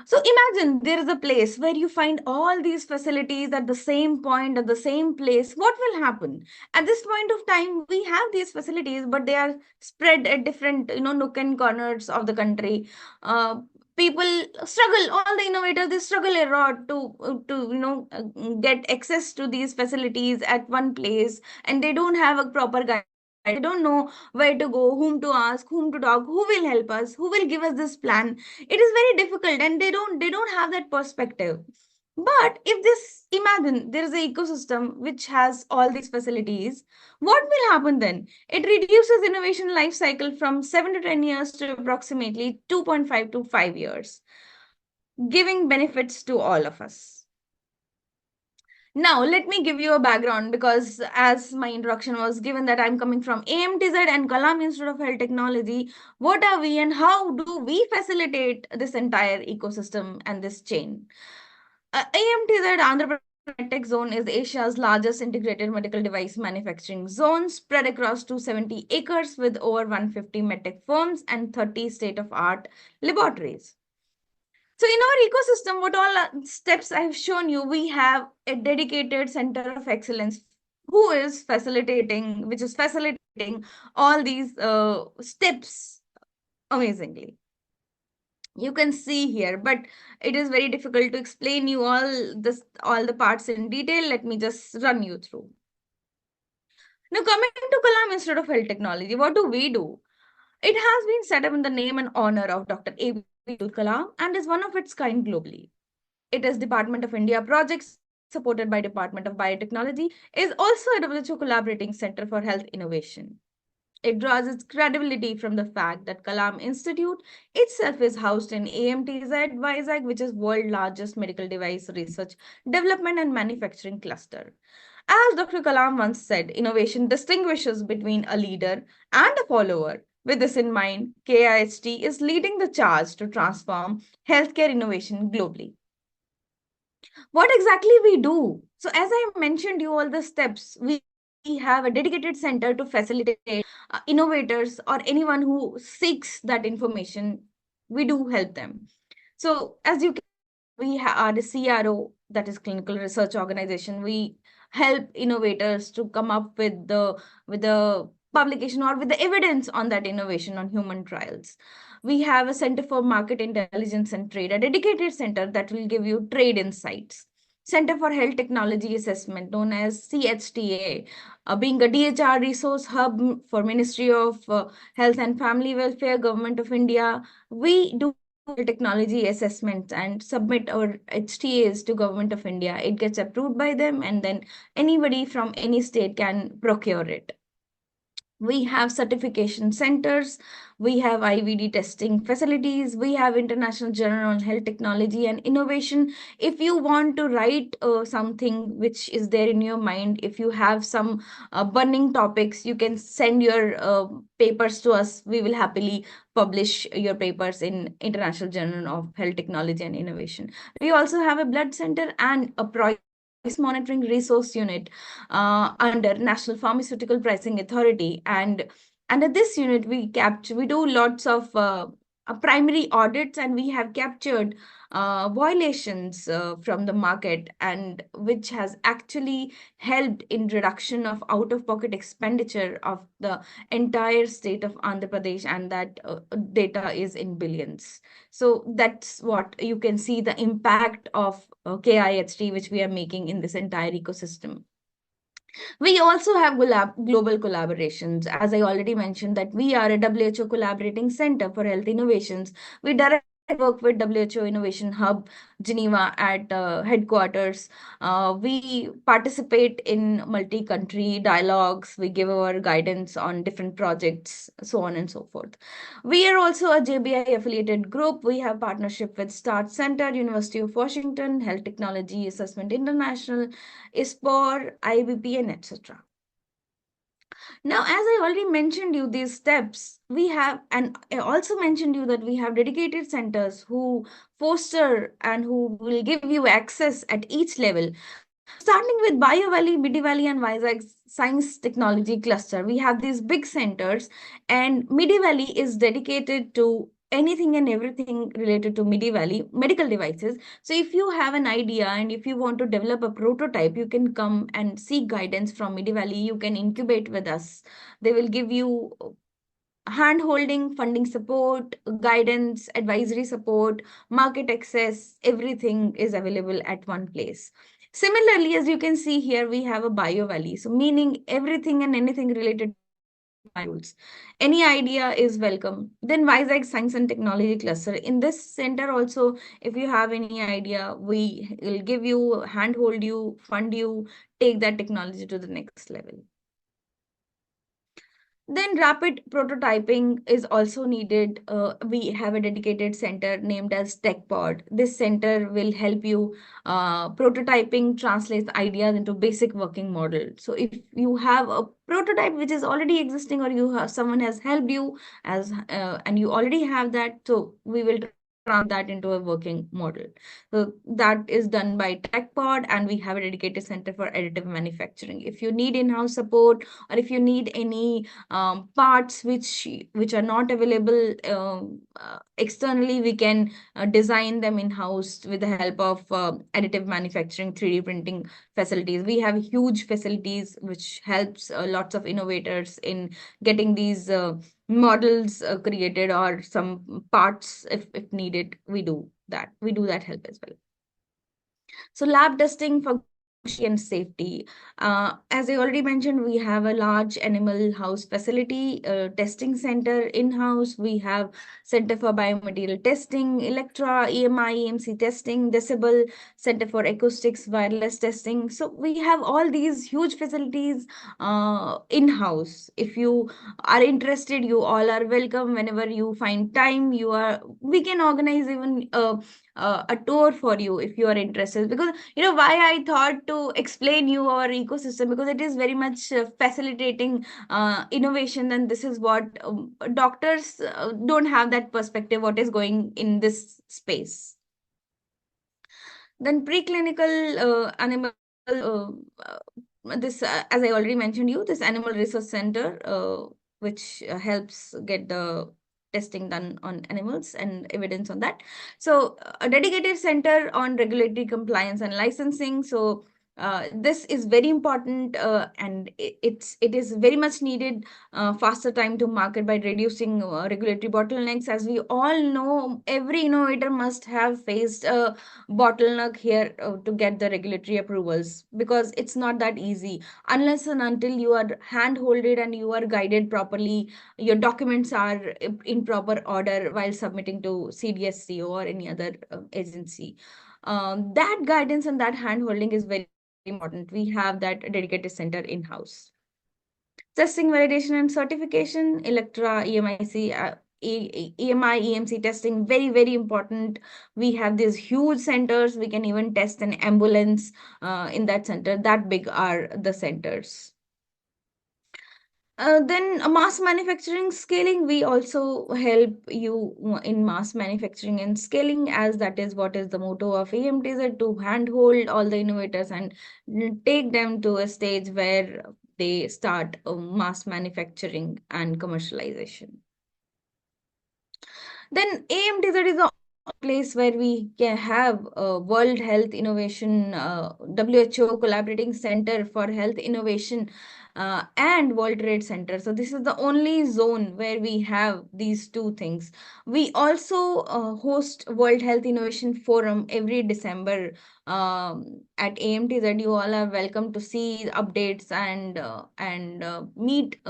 So imagine there is a place where you find all these facilities at the same point, at the same place. What will happen? At this point of time, we have these facilities, but they are spread at different, nook and corners of the country. People struggle. All the innovators, they struggle a lot get access to these facilities at one place, and they don't have a proper guide. They don't know where to go, whom to ask, whom to talk, who will help us, who will give us this plan. It is very difficult, and they don't have that perspective. But if this, imagine there is an ecosystem which has all these facilities, what will happen then? It reduces innovation life cycle from 7 to 10 years to approximately 2.5 to 5 years, giving benefits to all of us. Now, let me give you a background, because as my introduction was given that I'm coming from AMTZ and Kalam Institute of Health Technology, what are we and how do we facilitate this entire ecosystem and this chain? AMTZ, Andhra Pradesh MedTech Zone, is Asia's largest integrated medical device manufacturing zone, spread across 270 acres with over 150 medtech firms and 30 state-of-art laboratories. So in our ecosystem, what all steps I've shown you, we have a dedicated center of excellence which is facilitating all these steps amazingly. You can see here, but it is very difficult to explain you all the parts in detail. Let me just run you through. Now, coming to Kalam Institute of Health Technology, what do we do? It has been set up in the name and honor of Dr. A.B. Abdul Kalam and is one of its kind globally. It is Department of India projects supported by Department of Biotechnology, is also a WHO collaborating center for health innovation. It draws its credibility from the fact that Kalam Institute itself is housed in AMTZ Vizag, which is world's largest medical device research, development and manufacturing cluster. As Dr. Kalam once said, innovation distinguishes between a leader and a follower. With this in mind, KIHT is leading the charge to transform healthcare innovation globally. What exactly we do? So as I mentioned you all the steps, we have a dedicated center to facilitate innovators or anyone who seeks that information. We do help them. So as you can, we are the CRO, that is Clinical Research Organization. We help innovators to come up with the publication or with the evidence on that innovation on human trials. We have a Center for Market Intelligence and Trade, a dedicated center that will give you trade insights. Center for Health Technology Assessment, known as CHTA, being a DHR resource hub for Ministry of Health and Family Welfare, Government of India. We do technology assessments and submit our HTAs to Government of India. It gets approved by them, and then anybody from any state can procure it. We have certification centers, we have IVD testing facilities, we have International Journal on Health Technology and Innovation. If you want to write something which is there in your mind, if you have some burning topics, you can send your papers to us. We will happily publish your papers in International Journal of Health Technology and Innovation. We also have a blood center and a price monitoring resource unit under National Pharmaceutical Pricing Authority. And under this unit, we do lots of primary audits, and we have captured violations from the market, and which has actually helped in reduction of out-of-pocket expenditure of the entire state of Andhra Pradesh, and that data is in billions. So that's what you can see, the impact of KIHT, which we are making in this entire ecosystem. We also have global collaborations. As I already mentioned, that we are a WHO collaborating center for health innovations. We directly work with WHO Innovation Hub, Geneva at headquarters. We participate in multi-country dialogues. We give our guidance on different projects, so on and so forth. We are also a JBI affiliated group. We have partnership with START Center, University of Washington, Health Technology Assessment International, ISPOR, IBP, and etc. Now, as I already mentioned you these steps, we have, and I also mentioned you that we have dedicated centers who foster and who will give you access at each level. Starting with Bio Valley, Midi Valley, and Vizag Science Technology Cluster, we have these big centers, and Midi Valley is dedicated to anything and everything related to Midi Valley medical devices. So if you have an idea and if you want to develop a prototype, you can come and seek guidance from Midi Valley. You can incubate with us. They will give you hand holding, funding support, guidance, advisory support, market access. Everything is available at one place. Similarly, as you can see here, we have a Bio Valley. So meaning everything and anything related to biofuels. Any idea is welcome. Then Vizag Science and Technology Cluster. In this center also, if you have any idea, we will give you, handhold you, fund you, take that technology to the next level. Then rapid prototyping is also needed. We have a dedicated center named as TechPod. This center will help you prototyping, translates ideas into basic working model. So if you have a prototype which is already existing, or you have someone has helped you as and you already have that, so we will translate that into a working model. So that is done by TechPod, and we have a dedicated center for additive manufacturing. If you need in-house support, or if you need any parts which are not available externally, we can design them in-house with the help of additive manufacturing, 3D printing facilities. We have huge facilities which helps lots of innovators in getting these models created, or some parts if needed. We do that help as well. So lab testing for and safety. As I already mentioned, we have a large animal house facility, testing center in-house. We have Center for Biomaterial Testing, Electra, EMI, EMC testing, Decibel, Center for Acoustics, Wireless testing. So we have all these huge facilities in-house. If you are interested, you all are welcome. Whenever you find time, we can organize even a tour for you if you are interested. Because why I thought to explain you our ecosystem, because it is very much facilitating innovation, and this is what doctors don't have that perspective what is going in this space. Then preclinical animal this as I already mentioned you, this animal research center which helps get the testing done on animals and evidence on that. So a dedicated center on regulatory compliance and licensing. So This is very important, and it is very much needed. Faster time to market by reducing regulatory bottlenecks. As we all know, every innovator must have faced a bottleneck here to get the regulatory approvals, because it's not that easy unless and until you are hand-holded and you are guided properly. Your documents are in proper order while submitting to CDSCO or any other agency. That guidance and that hand holding is very important. We have that dedicated center in house. Testing, validation, and certification, Electra, EMIC, EMI, EMC testing, very, very important. We have these huge centers. We can even test an ambulance in that center. That big are the centers. Then mass manufacturing scaling, we also help you in mass manufacturing and scaling, as that is what is the motto of AMTZ, to handhold all the innovators and take them to a stage where they start mass manufacturing and commercialization. Then AMTZ is the place where we can have a World Health Innovation, WHO Collaborating Center for Health Innovation, and World Trade Center. So this is the only zone where we have these two things. We also host World Health Innovation Forum every December at AMTZ. You all are welcome to see updates and meet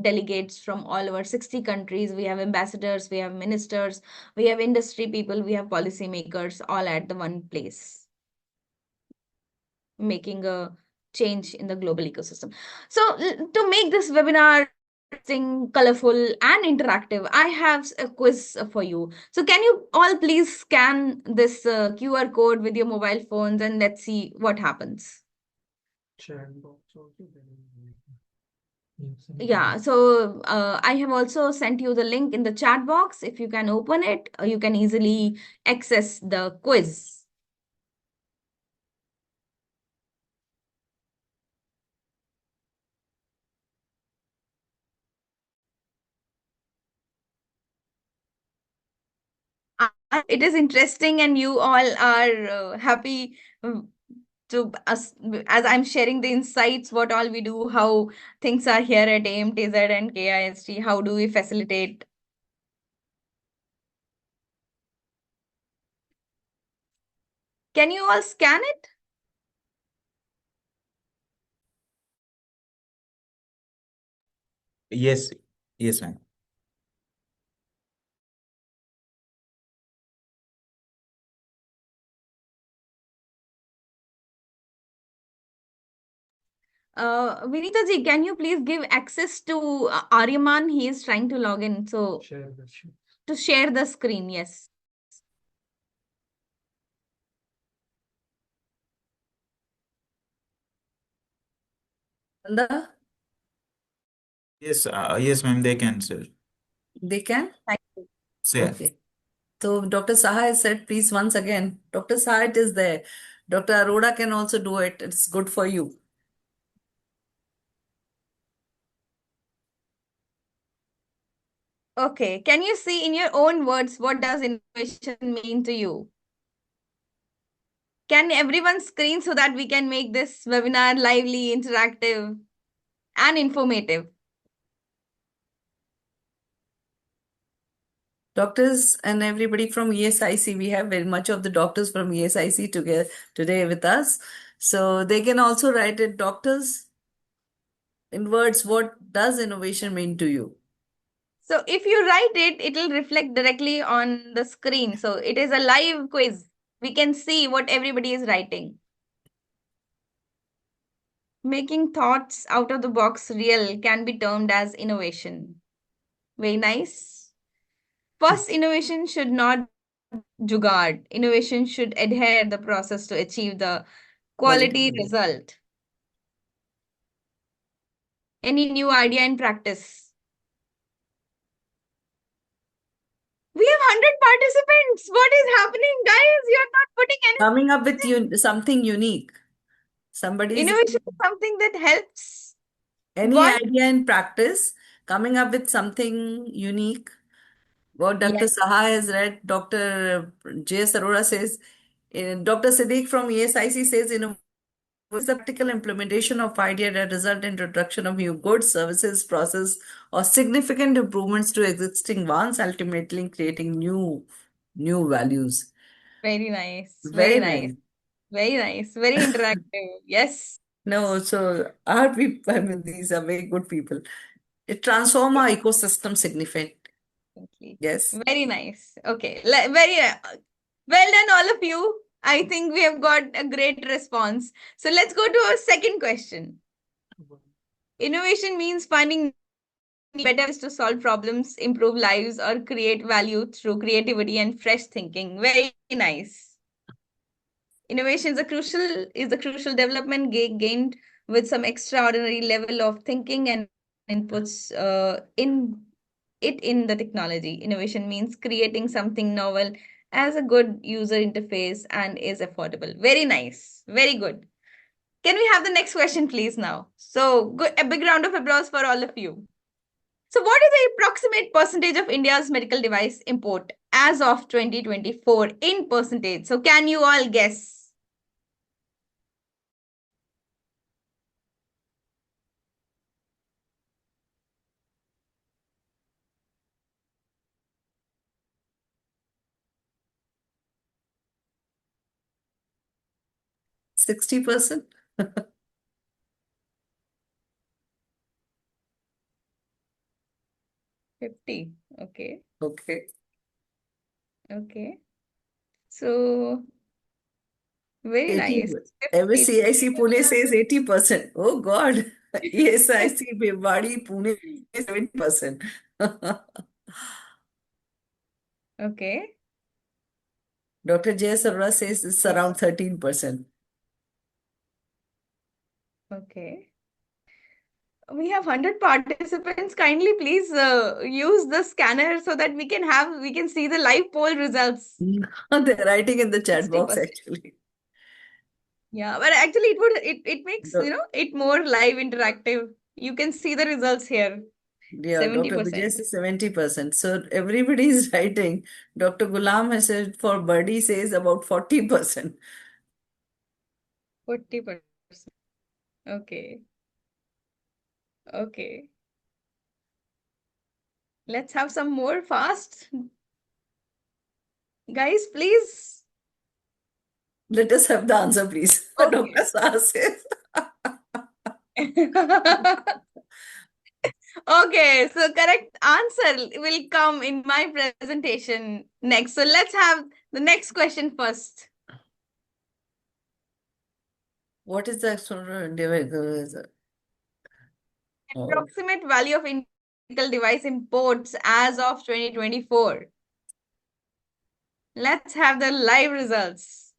delegates from all over 60 countries. We have ambassadors, we have ministers, we have industry people, we have policymakers, all at the one place, making a change in the global ecosystem. So to make this webinar interesting, colorful, and interactive, I have a quiz for you. So can you all please scan this QR code with your mobile phones, and let's see what happens. Yeah, so I have also sent you the link in the chat box. If you can open it, you can easily access the quiz. It is interesting, and you all are happy to us as I'm sharing the insights, what all we do, how things are here at AMTZ and KIST, how do we facilitate. Can you all scan it? Yes, yes, ma'am. Vinita ji, can you please give access to Aryaman? He is trying to log in. So to share the screen, yes. Nanda, Yes, yes, ma'am. They can, sir. they can? Thank you. Sir. Okay. So Dr. Saha has said, please, once again, Dr. Saha, it is there. Dr. Arora can also do it. It's good for you. Okay, can you see in your own words, what does innovation mean to you? Can everyone screen so that we can make this webinar lively, interactive, and informative? Doctors and everybody from ESIC, we have very much of the doctors from ESIC together today with us. So they can also write it, doctors, in words, what does innovation mean to you? So if you write it, it will reflect directly on the screen. So it is a live quiz. We can see what everybody is writing. Making thoughts out of the box real can be termed as innovation. Very nice. First, innovation should not jugaad. Innovation should adhere the process to achieve the quality result. Any new idea in practice? We have 100 participants. What is happening, guys? You're not putting any. Coming up with something unique. Somebody's Innovation is something that helps any one. idea in practice, coming up with something unique. What Dr. Yes. Saha has read, Dr. J.S. Arora says, Dr. Siddiq from ESIC says, is the practical implementation of idea that result in introduction of new goods, services, process, or significant improvements to existing ones, ultimately creating new values. Very nice. Very Very nice. nice. Very nice. Very interactive. Yes. No, so our people, I mean, these are very good people. It transform our ecosystem significantly. Definitely. Yes. Very nice. Okay. Very well done, all of you. I think we have got a great response. So let's go to our second question. Innovation means finding better ways to solve problems, improve lives, or create value through creativity and fresh thinking. Very nice. Innovation is a crucial development gained with some extraordinary level of thinking and inputs in the technology. Innovation means creating something novel as a good user interface and is affordable. Very nice. Very good. Can we have the next question, please, now? So, good, a big round of applause for all of you. So, what is the approximate percentage of India's medical device import as of 2024 in percentage? So, can you all guess? 60%? 50. Okay. Okay. Okay. So, very 80. nice. MSCIC 50. Pune says 80%. Oh God. ESIC Bhiwadi Pune is 70%. Okay. Dr. Jay Sarra says it's around 13%. Okay. We have 100 participants. Kindly please use the scanner so that we can see the live poll results. They're writing in the chat box 60%. actually. Yeah, but actually it makes, it more live interactive. You can see the results here. Yeah, Dr. Vijay 70%. says 70%. So everybody is writing. Dr. Gulam has said for Buddy says about 40%. 40%. Okay. Okay. Let's have some more fast. Guys, please. Let us have the answer, please. Okay. Dr. Shah says. Okay, so correct answer will come in my presentation next. So let's have the next question first. What is the external device? Oh, Approximate value of medical device imports as of 2024. Let's have the live results.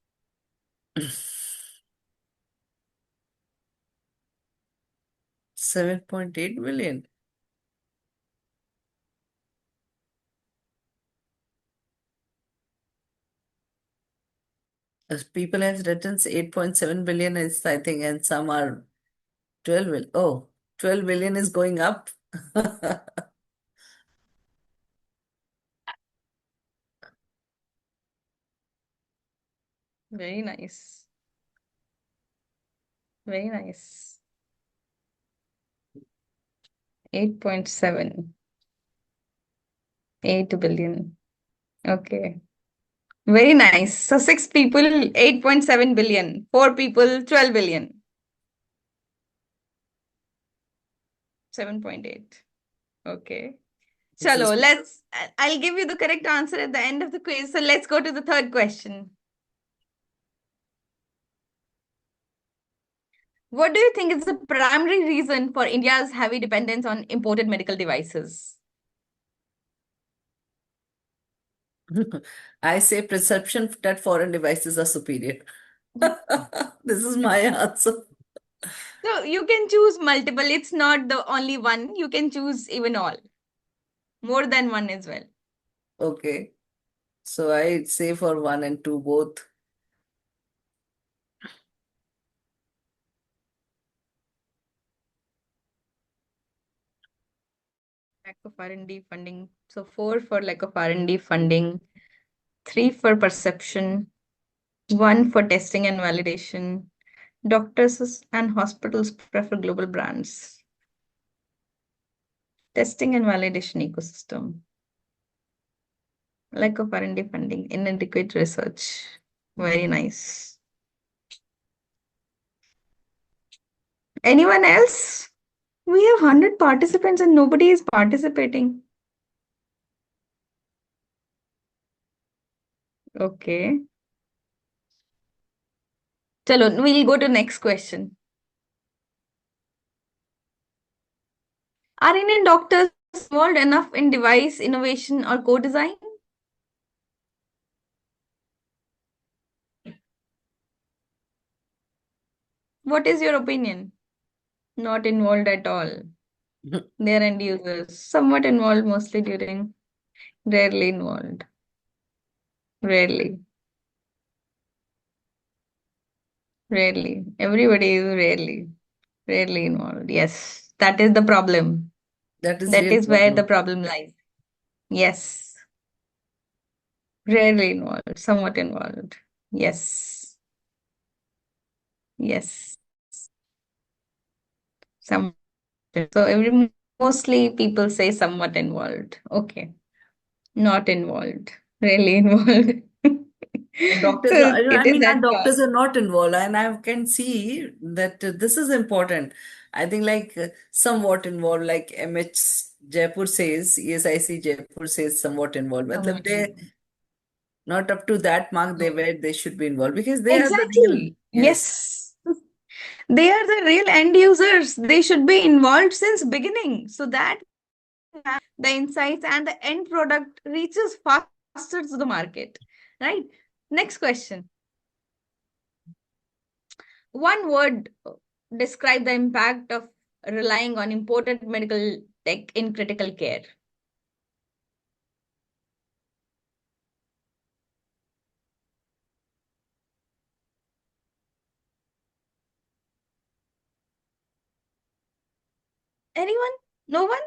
7.8 million. As people has written 8.7 billion is I think, and some are 12 billion. Oh, 12 billion is going up. Very nice. Very nice. 8.7. 8 billion. Okay. Very nice. So 6 people, 8.7 billion. 4 people, 12 billion. 7.8. Okay. This Chalo, is I'll give you the correct answer at the end of the quiz. So let's go to the third question. What do you think is the primary reason for India's heavy dependence on imported medical devices? I say perception that foreign devices are superior. This is my answer. So you can choose multiple. It's not the only one. You can choose even all. More than one as well. Okay. So I say for 1 and 2 both. Lack of R&D funding. So 4 for lack of R&D funding, 3 for perception, 1 for testing and validation, Doctors and hospitals prefer global brands. Testing and validation ecosystem. Lack of R&D funding, inadequate research. Very nice. Anyone else? We have 100 participants and nobody is participating. Okay. Chalo, we'll go to next question. Are Indian doctors involved enough in device innovation or co-design? What is your opinion? Not involved at all. They're end users. Somewhat involved, mostly during. Rarely involved. Rarely. Rarely. Everybody is rarely involved. Yes, that is the problem. That is That real is where the problem. problem lies. Yes. Rarely involved, somewhat involved. Yes. Yes. Some. So mostly people say somewhat involved. Okay. Not involved. Rarely involved. And doctors So are, it I is mean, that our call. doctors are not involved, and I can see that this is important. I think like somewhat involved, like MH Jaipur says, ESIC Jaipur says somewhat involved. Matlab Somewhat they involved. not up to that mark they No. where they should be involved because they are the real, Exactly. yes. Yes. They are the real end users. They should be involved since beginning so that the insights and the end product reaches faster to the market. Right? Next question. One word describe the impact of relying on imported medical tech in critical care. Anyone? No one?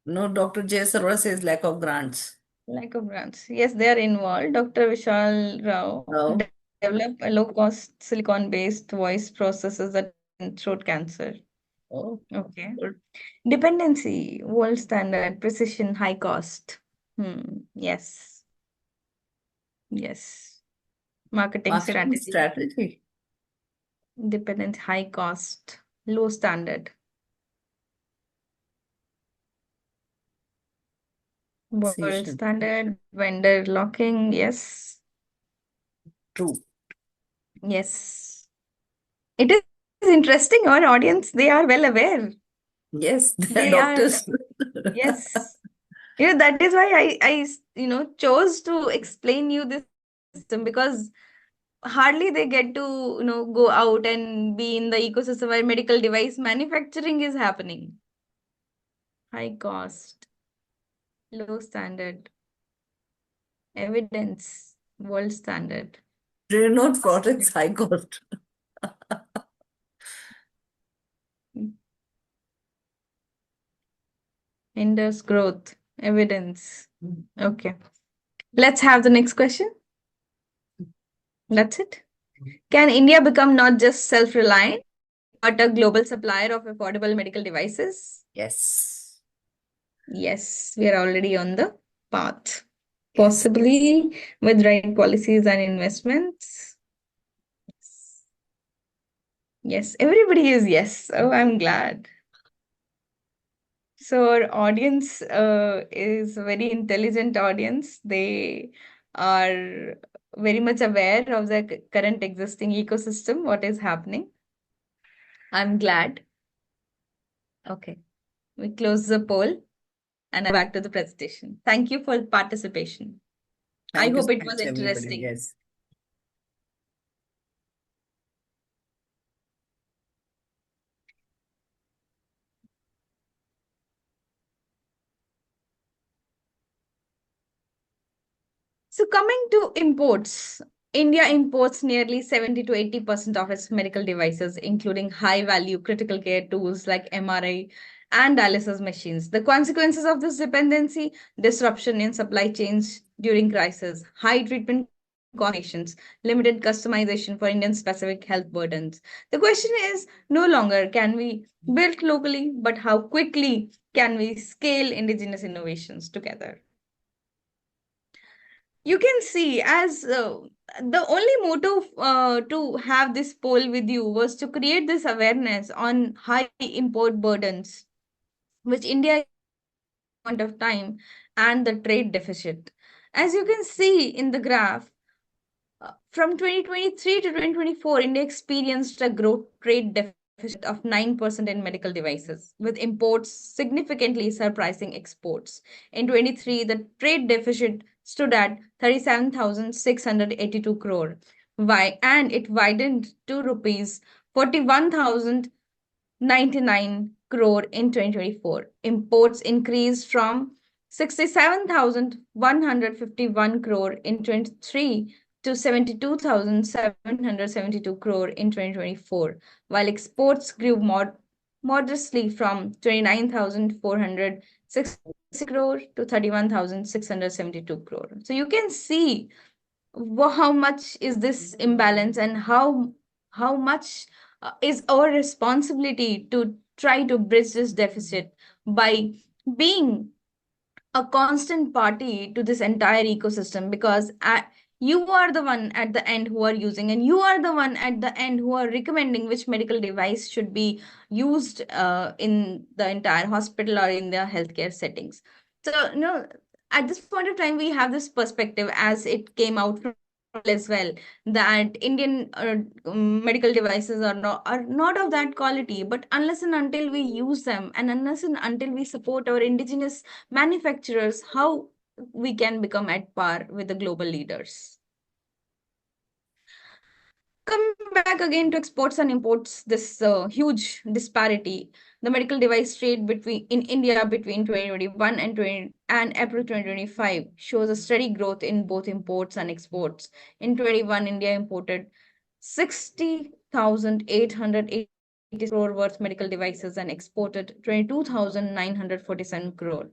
No, Dr. J. Sarwar says lack of grants. Lack of grants. Yes, they are involved. Dr. Vishal Rao No. developed a low-cost silicon-based voice processors that throat cancer. Oh, Okay. good. Dependency, world standard, precision, high cost. Yes. Yes. Marketing Marketing strategy, strategy. dependence, high cost, low standard. World Precision. standard, vendor locking, yes. True. Yes. It is interesting. Our audience, they are well aware. Yes, they are They are, doctors. yes. That is why I chose to explain you this system because hardly they get to, go out and be in the ecosystem where medical device manufacturing is happening. High cost, low standard, evidence, world standard. Renault products high cost. Hinders growth, evidence. Okay. Let's have the next question. That's it. Can India become not just self-reliant, but a global supplier of affordable medical devices? Yes. Yes, we are already on the path. Yes. Possibly with right policies and investments. Yes, everybody is yes. Oh, I'm glad. So our audience is a very intelligent audience. They are very much aware of the current existing ecosystem, what is happening. I'm glad. Okay, we close the poll and I'm back to the presentation. Thank you for participation. I Thank you hope so it was much, everybody. interesting. Yes. So coming to imports, India imports nearly 70 to 80% of its medical devices, including high-value critical care tools like MRI and dialysis machines. The consequences of this dependency, disruption in supply chains during crisis, high treatment nations, limited customization for Indian specific health burdens. The question is no longer can we build locally, but how quickly can we scale indigenous innovations together? You can see as the only motive to have this poll with you was to create this awareness on high import burdens, which India point of time, and the trade deficit. As you can see in the graph, from 2023 to 2024, India experienced a growth trade deficit of 9% in medical devices, with imports significantly surpassing exports. In 23, the trade deficit stood at 37,682 crore, and it widened to rupees 41,099 crore in 2024. Imports increased from 67,151 crore in 23 to 72,772 crore in 2024, while exports grew modestly from 29,460 crore to 31,672 crore. So you can see how much is this imbalance, and how much is our responsibility to try to bridge this deficit by being a constant party to this entire ecosystem, because you are the one at the end who are using, and you are the one at the end who are recommending which medical device should be used in the entire hospital or in the healthcare settings. So, at this point of time, we have this perspective as it came out from as well, that Indian medical devices are not of that quality. But unless and until we use them, and unless and until we support our indigenous manufacturers, how we can become at par with the global leaders? Coming back again to exports and imports, this huge disparity. The medical device trade in India between 2021 and April 2025 shows a steady growth in both imports and exports. In 21, India imported 60,880 crore worth medical devices and exported 22,947 crore.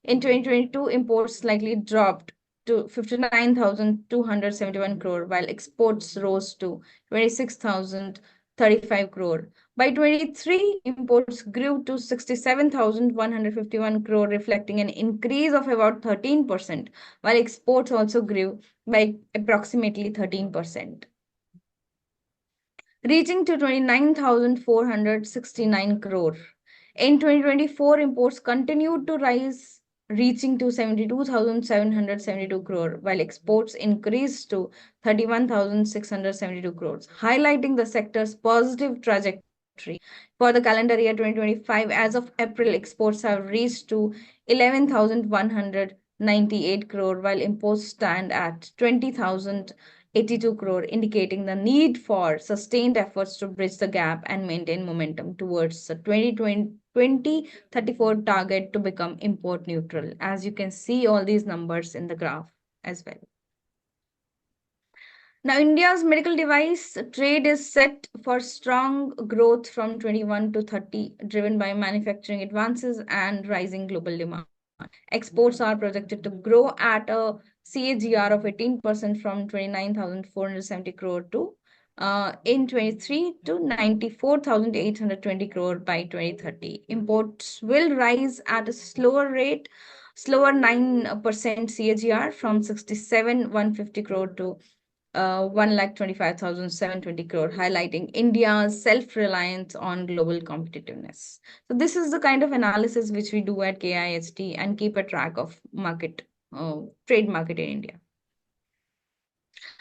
In 2022, imports slightly dropped to 59,271 crore, while exports rose to 26,035 crore. By 23, imports grew to 67,151 crore, reflecting an increase of about 13%, while exports also grew by approximately 13%, reaching to 29,469 crore. In 2024, imports continued to rise, reaching to 72,772 crore, while exports increased to 31,672 crores, highlighting the sector's positive trajectory. For the calendar year 2025, as of April, exports have reached to 11,198 crore, while imports stand at 20,082 crore, indicating the need for sustained efforts to bridge the gap and maintain momentum towards the 2034 target to become import neutral. As you can see all these numbers in the graph as well. Now, India's medical device trade is set for strong growth from 21 to 30, driven by manufacturing advances and rising global demand. Exports are projected to grow at a CAGR of 18% from 29,470 crore to in 23 to 94,820 crore by 2030. Imports will rise at a slower 9% CAGR from 67,150 crore to 1,25,720 crore, highlighting India's self-reliance on global competitiveness. So this is the kind of analysis which we do at KIHT and keep a track of trade market in India.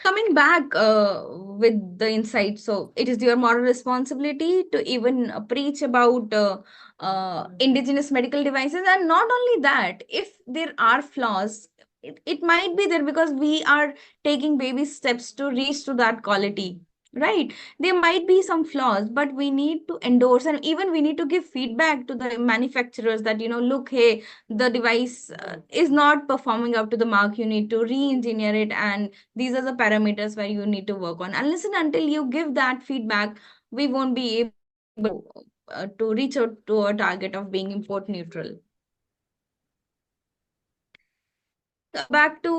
Coming back with the insight, so it is your moral responsibility to even preach about indigenous medical devices. And not only that, if there are flaws, it might be there because we are taking baby steps to reach to that quality, right? There might be some flaws, but we need to endorse, and even we need to give feedback to the manufacturers that, look, hey, the device is not performing up to the mark. You need to re-engineer it, and these are the parameters where you need to work on. And listen, until you give that feedback, we won't be able to reach out to a target of being import neutral. back to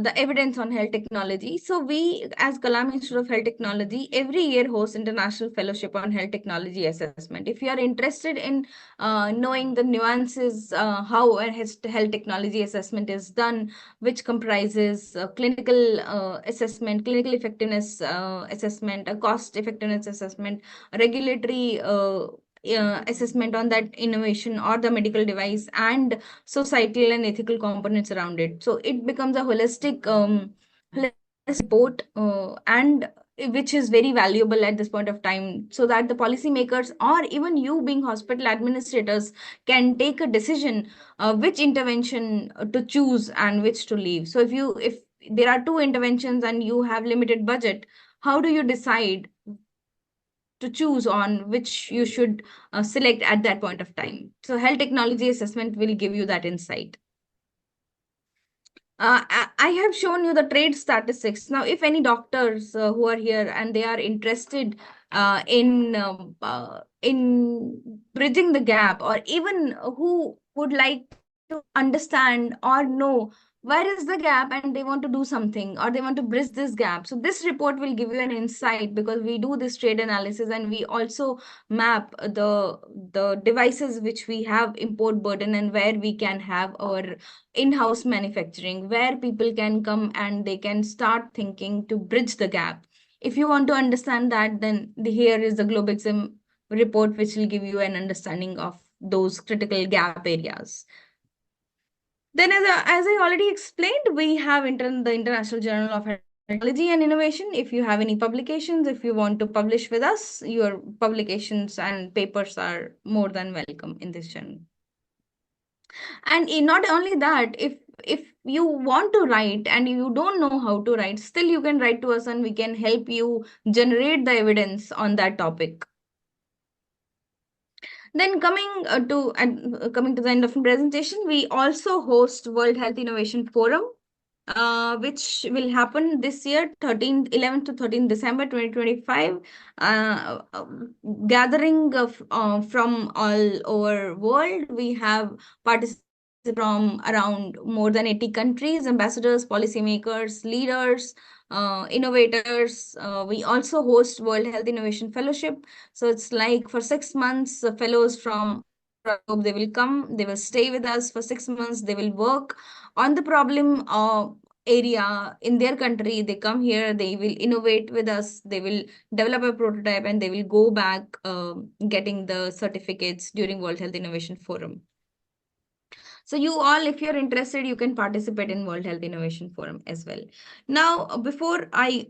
the evidence on health technology. So we, as Kalam Institute of Health Technology, every year host International Fellowship on Health Technology Assessment. If you are interested in knowing the nuances, how a health technology assessment is done, which comprises clinical assessment, clinical effectiveness assessment, a cost effectiveness assessment, regulatory assessment on that innovation or the medical device, and societal and ethical components around it. So it becomes a holistic report, and which is very valuable at this point of time, so that the policymakers or even you being hospital administrators can take a decision which intervention to choose and which to leave. So if there are two interventions and you have limited budget, how do you decide to choose on which you should select at that point of time? So health technology assessment will give you that insight. I have shown you the trade statistics. Now, if any doctors who are here and they are interested in bridging the gap, or even who would like to understand or know where is the gap and they want to do something or they want to bridge this gap, so this report will give you an insight, because we do this trade analysis and we also map the devices which we have import burden and where we can have our in-house manufacturing, where people can come and they can start thinking to bridge the gap. If you want to understand that, then here is the Globexim report, which will give you an understanding of those critical gap areas. Then, as I already explained, we have the International Journal of Technology and Innovation. If you have any publications, if you want to publish with us, your publications and papers are more than welcome in this journal. And not only that, if you want to write and you don't know how to write, still you can write to us and we can help you generate the evidence on that topic. Then coming to the end of the presentation, we also host World Health Innovation Forum, which will happen this year, 11th to 13th December 2025, gathering from all over world. We have participants from around more than 80 countries, ambassadors, policymakers, leaders, innovators. We also host World Health Innovation Fellowship. So it's like for 6 months, fellows from globe, they will come, they will stay with us for 6 months, they will work on the problem area in their country. They come here, they will innovate with us, they will develop a prototype, and they will go back getting the certificates during World Health Innovation Forum. So you all, if you're interested, you can participate in World Health Innovation Forum as well. Now, before I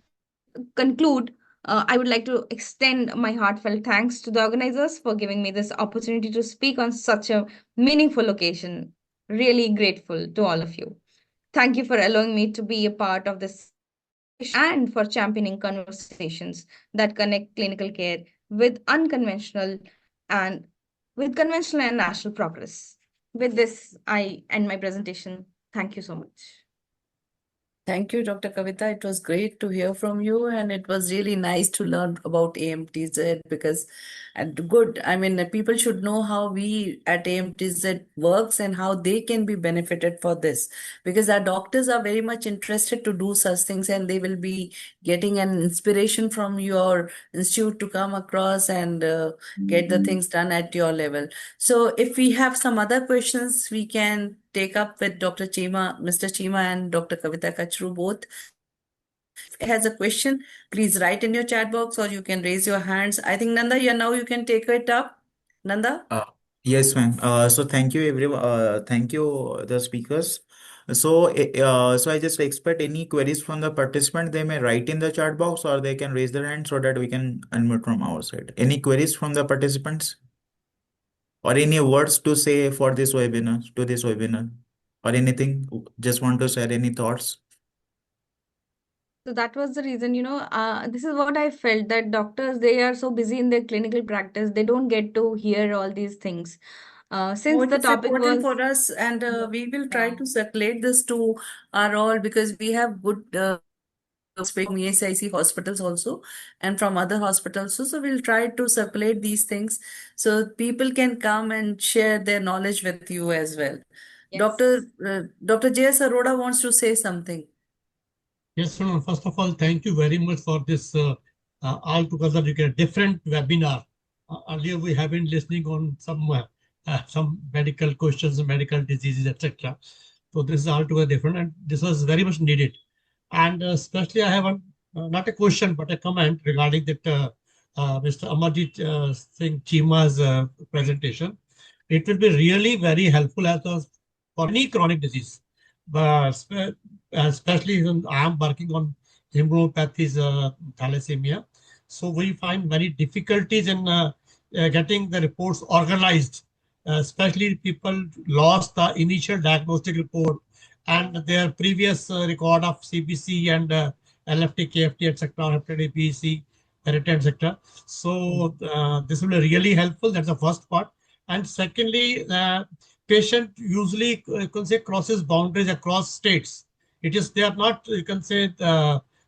conclude, I would like to extend my heartfelt thanks to the organizers for giving me this opportunity to speak on such a meaningful occasion. Really grateful to all of you. Thank you for allowing me to be a part of this and for championing conversations that connect clinical care with and conventional and national progress. With this, I end my presentation. Thank you so much. Thank you, Dr. Kavita. It was great to hear from you, and it was really nice to learn about AMTZ because, and good. I mean, people should know how we at AMTZ works and how they can be benefited for this, because our doctors are very much interested to do such things, and they will be getting an inspiration from your institute to come across and get the things done at your level. So, if we have some other questions, we can take up with Dr. Chima, Mr. Chima and Dr. Kavita Kachru both. Has a question, please write in your chat box or you can raise your hands. I think Nanda, now you can take it up. Nanda? Yes, ma'am. So thank you everyone. Thank you the speakers. So I just expect any queries from the participant. They may write in the chat box or they can raise their hand so that we can unmute from our side. Any queries from the participants or any words to say for this webinar, or anything? Just want to share any thoughts? So that was the reason, this is what I felt, that doctors, they are so busy in their clinical practice, they don't get to hear all these things. Since It the is topic important was, for us, and we will try yeah. to circulate this to our all, because we have good from ESIC hospitals also and from other hospitals. So we'll try to circulate these things so people can come and share their knowledge with you as well. Dr. J.S. Arora wants to say something. Yes, Sonal. First of all, thank you very much for this altogether different webinar. Earlier, we have been listening on some medical questions, medical diseases, etc. So this is altogether different, and this was very much needed. And especially, I have not a question but a comment regarding that Mr. Amarjit Singh Chima's presentation. It will be really very helpful for any chronic disease, but especially when I am working on hemopathys, thalassemia. So we find many difficulties in getting the reports organized, especially people lost the initial diagnostic report and their previous record of CBC and LFT, KFT, etc., hepatitis B, C, hereditary, etc. So this will be really helpful. That's the first part. And secondly, patient usually you can say crosses boundaries across states. It is they are not you can say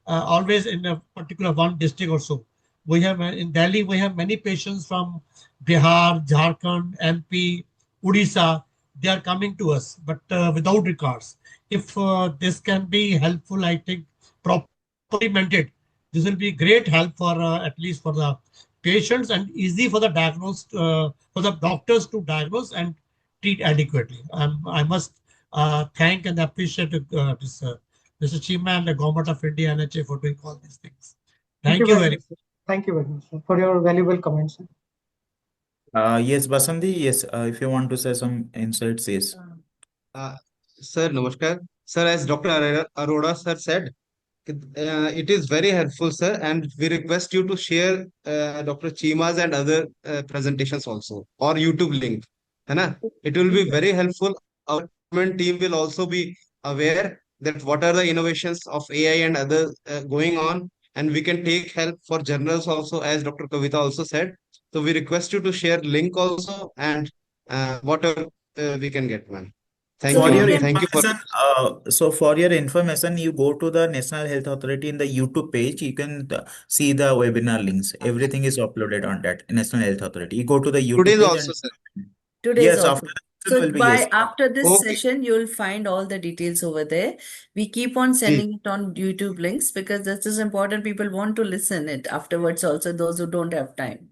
always in a particular one district or so. We have in Delhi we have many patients from Bihar, Jharkhand, MP, Odisha. They are coming to us, but without records. If this can be helpful, I think properly implemented, this will be great help for at least for the patients and easy for the for the doctors to diagnose and treat adequately. I must thank and appreciate Mr. Chima and the Government of India, NHA, for doing all these things. Thank you very much. Sir. Thank you very much, sir, for your valuable comments. Yes, Basanti, yes, if you want to say some insights, yes. Uh, Sir, Namaskar. Sir, as Dr. Arora sir said, it is very helpful, sir, and we request you to share Dr. Chima's and other presentations also, or YouTube link. है ना? It will be very helpful. Our government team will also be aware that what are the innovations of AI and other going on, and we can take help for journals also, as Dr. Kavita also said. So we request you to share link also and whatever we can get, ma'am. Thank For you, your ma'am. Thank you for information, so for your information, you go to the National Health Authority in the YouTube page. You can see the webinar links. Everything is uploaded on that National Health Authority. You go to the YouTube today's page also, and sir. Today's yes, also. after the session So will be yes. after this Okay. session, you'll find all the details over there. We keep on Ji. sending it on YouTube links because this is important. People want to listen it afterwards also, those who don't have time.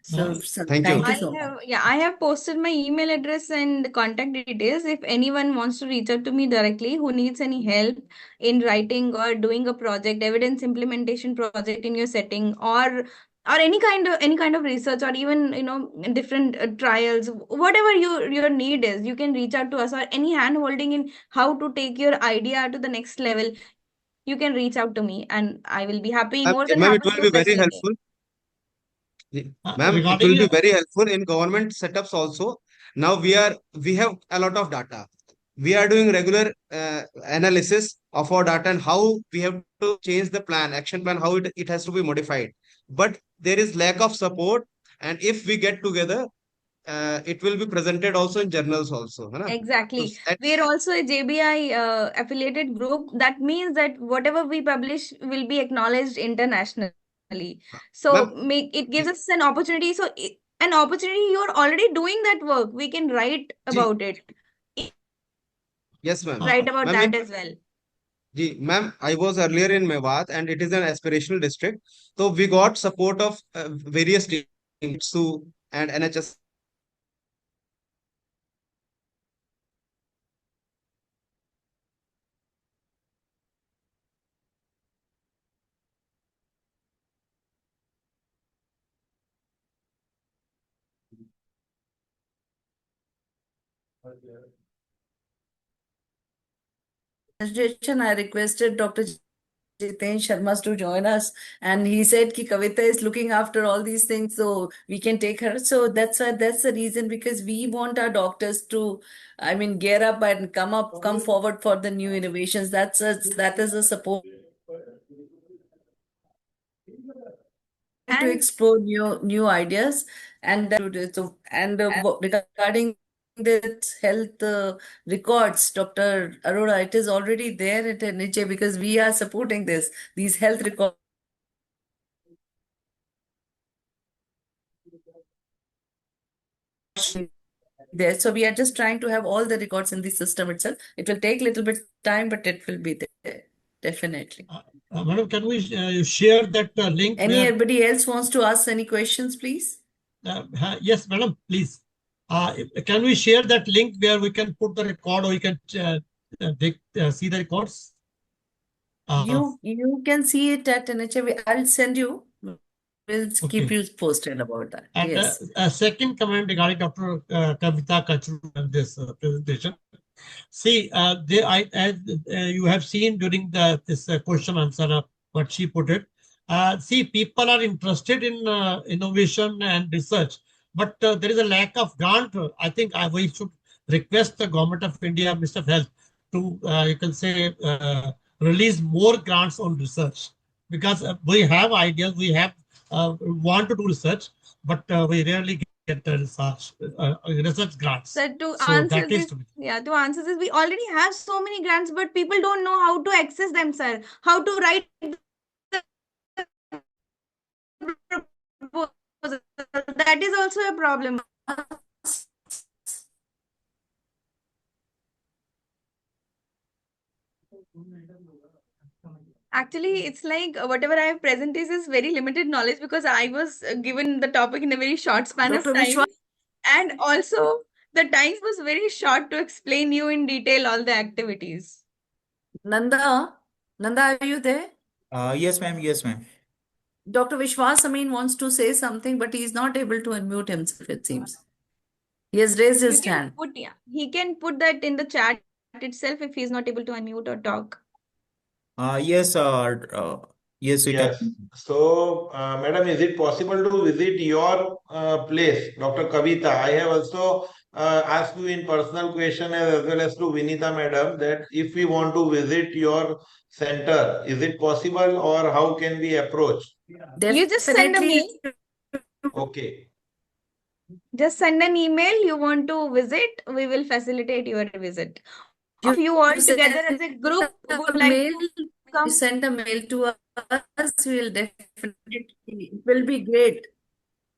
So Thank you. thank you so much. I have posted my email address and contact details. If anyone wants to reach out to me directly, who needs any help in writing or doing a project, evidence implementation project in your setting, or any kind of research, or even different trials, whatever your need is, you can reach out to us, or any hand holding in how to take your idea to the next level. You can reach out to me, and I will be more than Ma'am, it happy will to be very facilitate. helpful. Ma'am, it will be very helpful in government setups also. Now we have a lot of data. We are doing regular analysis of our data and how we have to change the plan, action plan, how it has to be modified. But there is lack of support, and if we get together, it will be presented also in journals also. है ना? Exactly. So We are also a JBI affiliated group. That means that whatever we publish will be acknowledged internationally. So ma'am, it gives us an opportunity. So an opportunity, you're already doing that work. We can write ji, about it. yes, ma'am. Write about Ma'am, that as well. Ma'am, I was earlier in Mewat and it is an aspirational district. So we got support of various teams and NHS. I requested Dr. Jiten Sharma to join us, and he said ki Kavita is looking after all these things, so we can take her. So that's the reason, because we want our doctors to, I mean, gear up and come forward for the new innovations. That is a support to And explore new ideas and regarding the health records, Dr. Arora, it is already there at NHA because we are supporting these health records. there. So we are just trying to have all the records in the system itself. It will take a little bit time, but it will be there, definitely. Madam, can we share that link where? Anybody else wants to ask any questions, please? Yes, madam, please. Can we share that link where we can put the record, or you can see the records? You can see it at NHA. I'll send you. We'll keep Okay. you posted about that. And Yes. a second comment regarding Dr. Kavita Kachru and this presentation. See, as you have seen during this question answer, what she put it. See, people are interested in innovation and research, but there is a lack of grant. I think we should request the government of India, Minister of Health, to you can say release more grants on research, because we have ideas, we have want to do research, but we rarely get the research grants. So to So answer that is this, to be. to answer this, we already have so many grants, but people don't know how to access them, sir. How to write the proposal. That is also a problem. Actually, it's like whatever I have present is very limited knowledge, because I was given the topic in a very short span of Dr. time. Vishwa, And also, the time was very short to explain you in detail all the activities. Nanda, are you there? Yes, ma'am. Yes, ma'am. Dr. Vishwas Amin wants to say something, but he is not able to unmute himself, it seems. He has raised You his can hand. put, he can put that in the chat itself if he's not able to unmute or talk. Yes, yes, we Yes. can. So, madam, is it possible to visit your place, Dr. Kavita? I have also asked you in personal question as well as to Vinita, madam, that if we want to visit your center, is it possible or how can we approach? You just send a mail. Definitely. Okay. Just send an email. You want to visit, we will facilitate your visit. You If you all send together as a group would a like mail, to you come. send a mail to us, we will definitely, it will be great.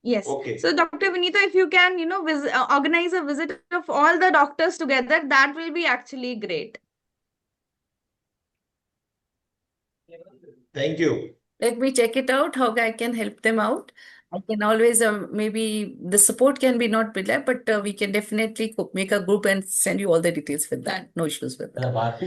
Yes. Okay. So, Dr. Vinita, if you can, organize a visit of all the doctors together, that will be actually great. Thank you. Let me check it out, how I can help them out. I can always, maybe the support can be not be there, but we can definitely make a group and send you all the details with that. No issues with that.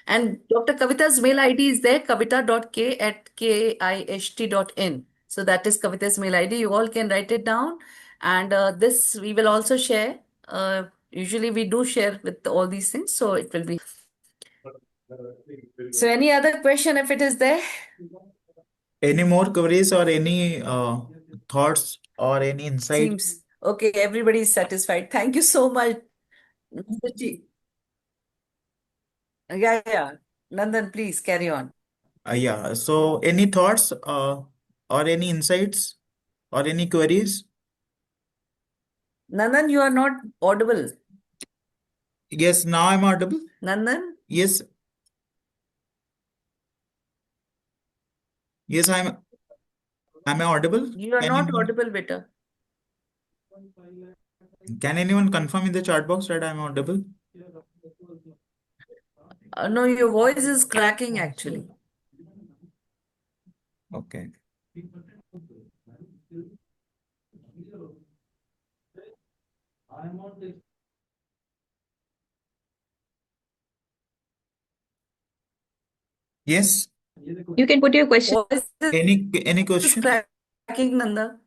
And Dr. Kavita's mail ID is there, kavita.k@kist.in. So that is Kavita's mail ID. You all can write it down. And this we will also share. Usually we do share with all these things, so it will be. So any other question if it is there? Any more queries or any thoughts or any insight? Seems okay, everybody is satisfied. Thank you so much, Mr. G. Yeah. Nandan, please carry on. Yeah. So, any thoughts or any insights or any queries? Nandan, you are not audible. Yes, now I'm audible. Nandan? Yes. Yes, am I audible? You are Can not anyone, audible, beta. can anyone confirm in the chat box that I'm audible? No, your voice is cracking actually. Okay. Yes. You can put your question. Voice Any is question? cracking, Nanda.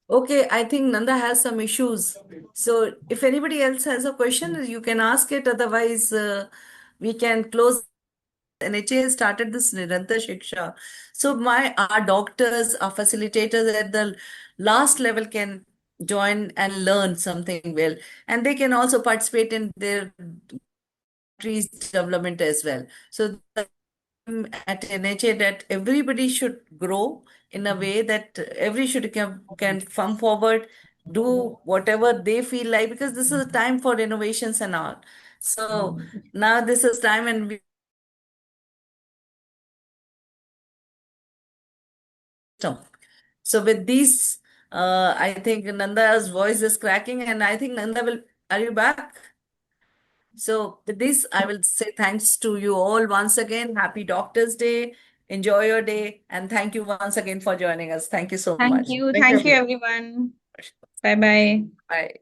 Okay, I think Nanda has some issues. So if anybody else has a question, you can ask it. Otherwise, we can close. NHA has started this Nirantar Shiksha. So our doctors, our facilitators at the last level can join and learn something well. And they can also participate in their country's development as well. So at NHA that everybody should grow in a way that every should can come forward, do whatever they feel like, because this is a time for innovations and all. So now this is time, and we so with these, I think Nanda's voice is cracking, and I think Nanda will. Are you back? So with this, I will say thanks to you all once again. Happy Doctors' Day. Enjoy your day, and thank you once again for joining us. Thank you so Thank much. you. Thank you, Thank you, everyone. everyone. Bye bye. Bye.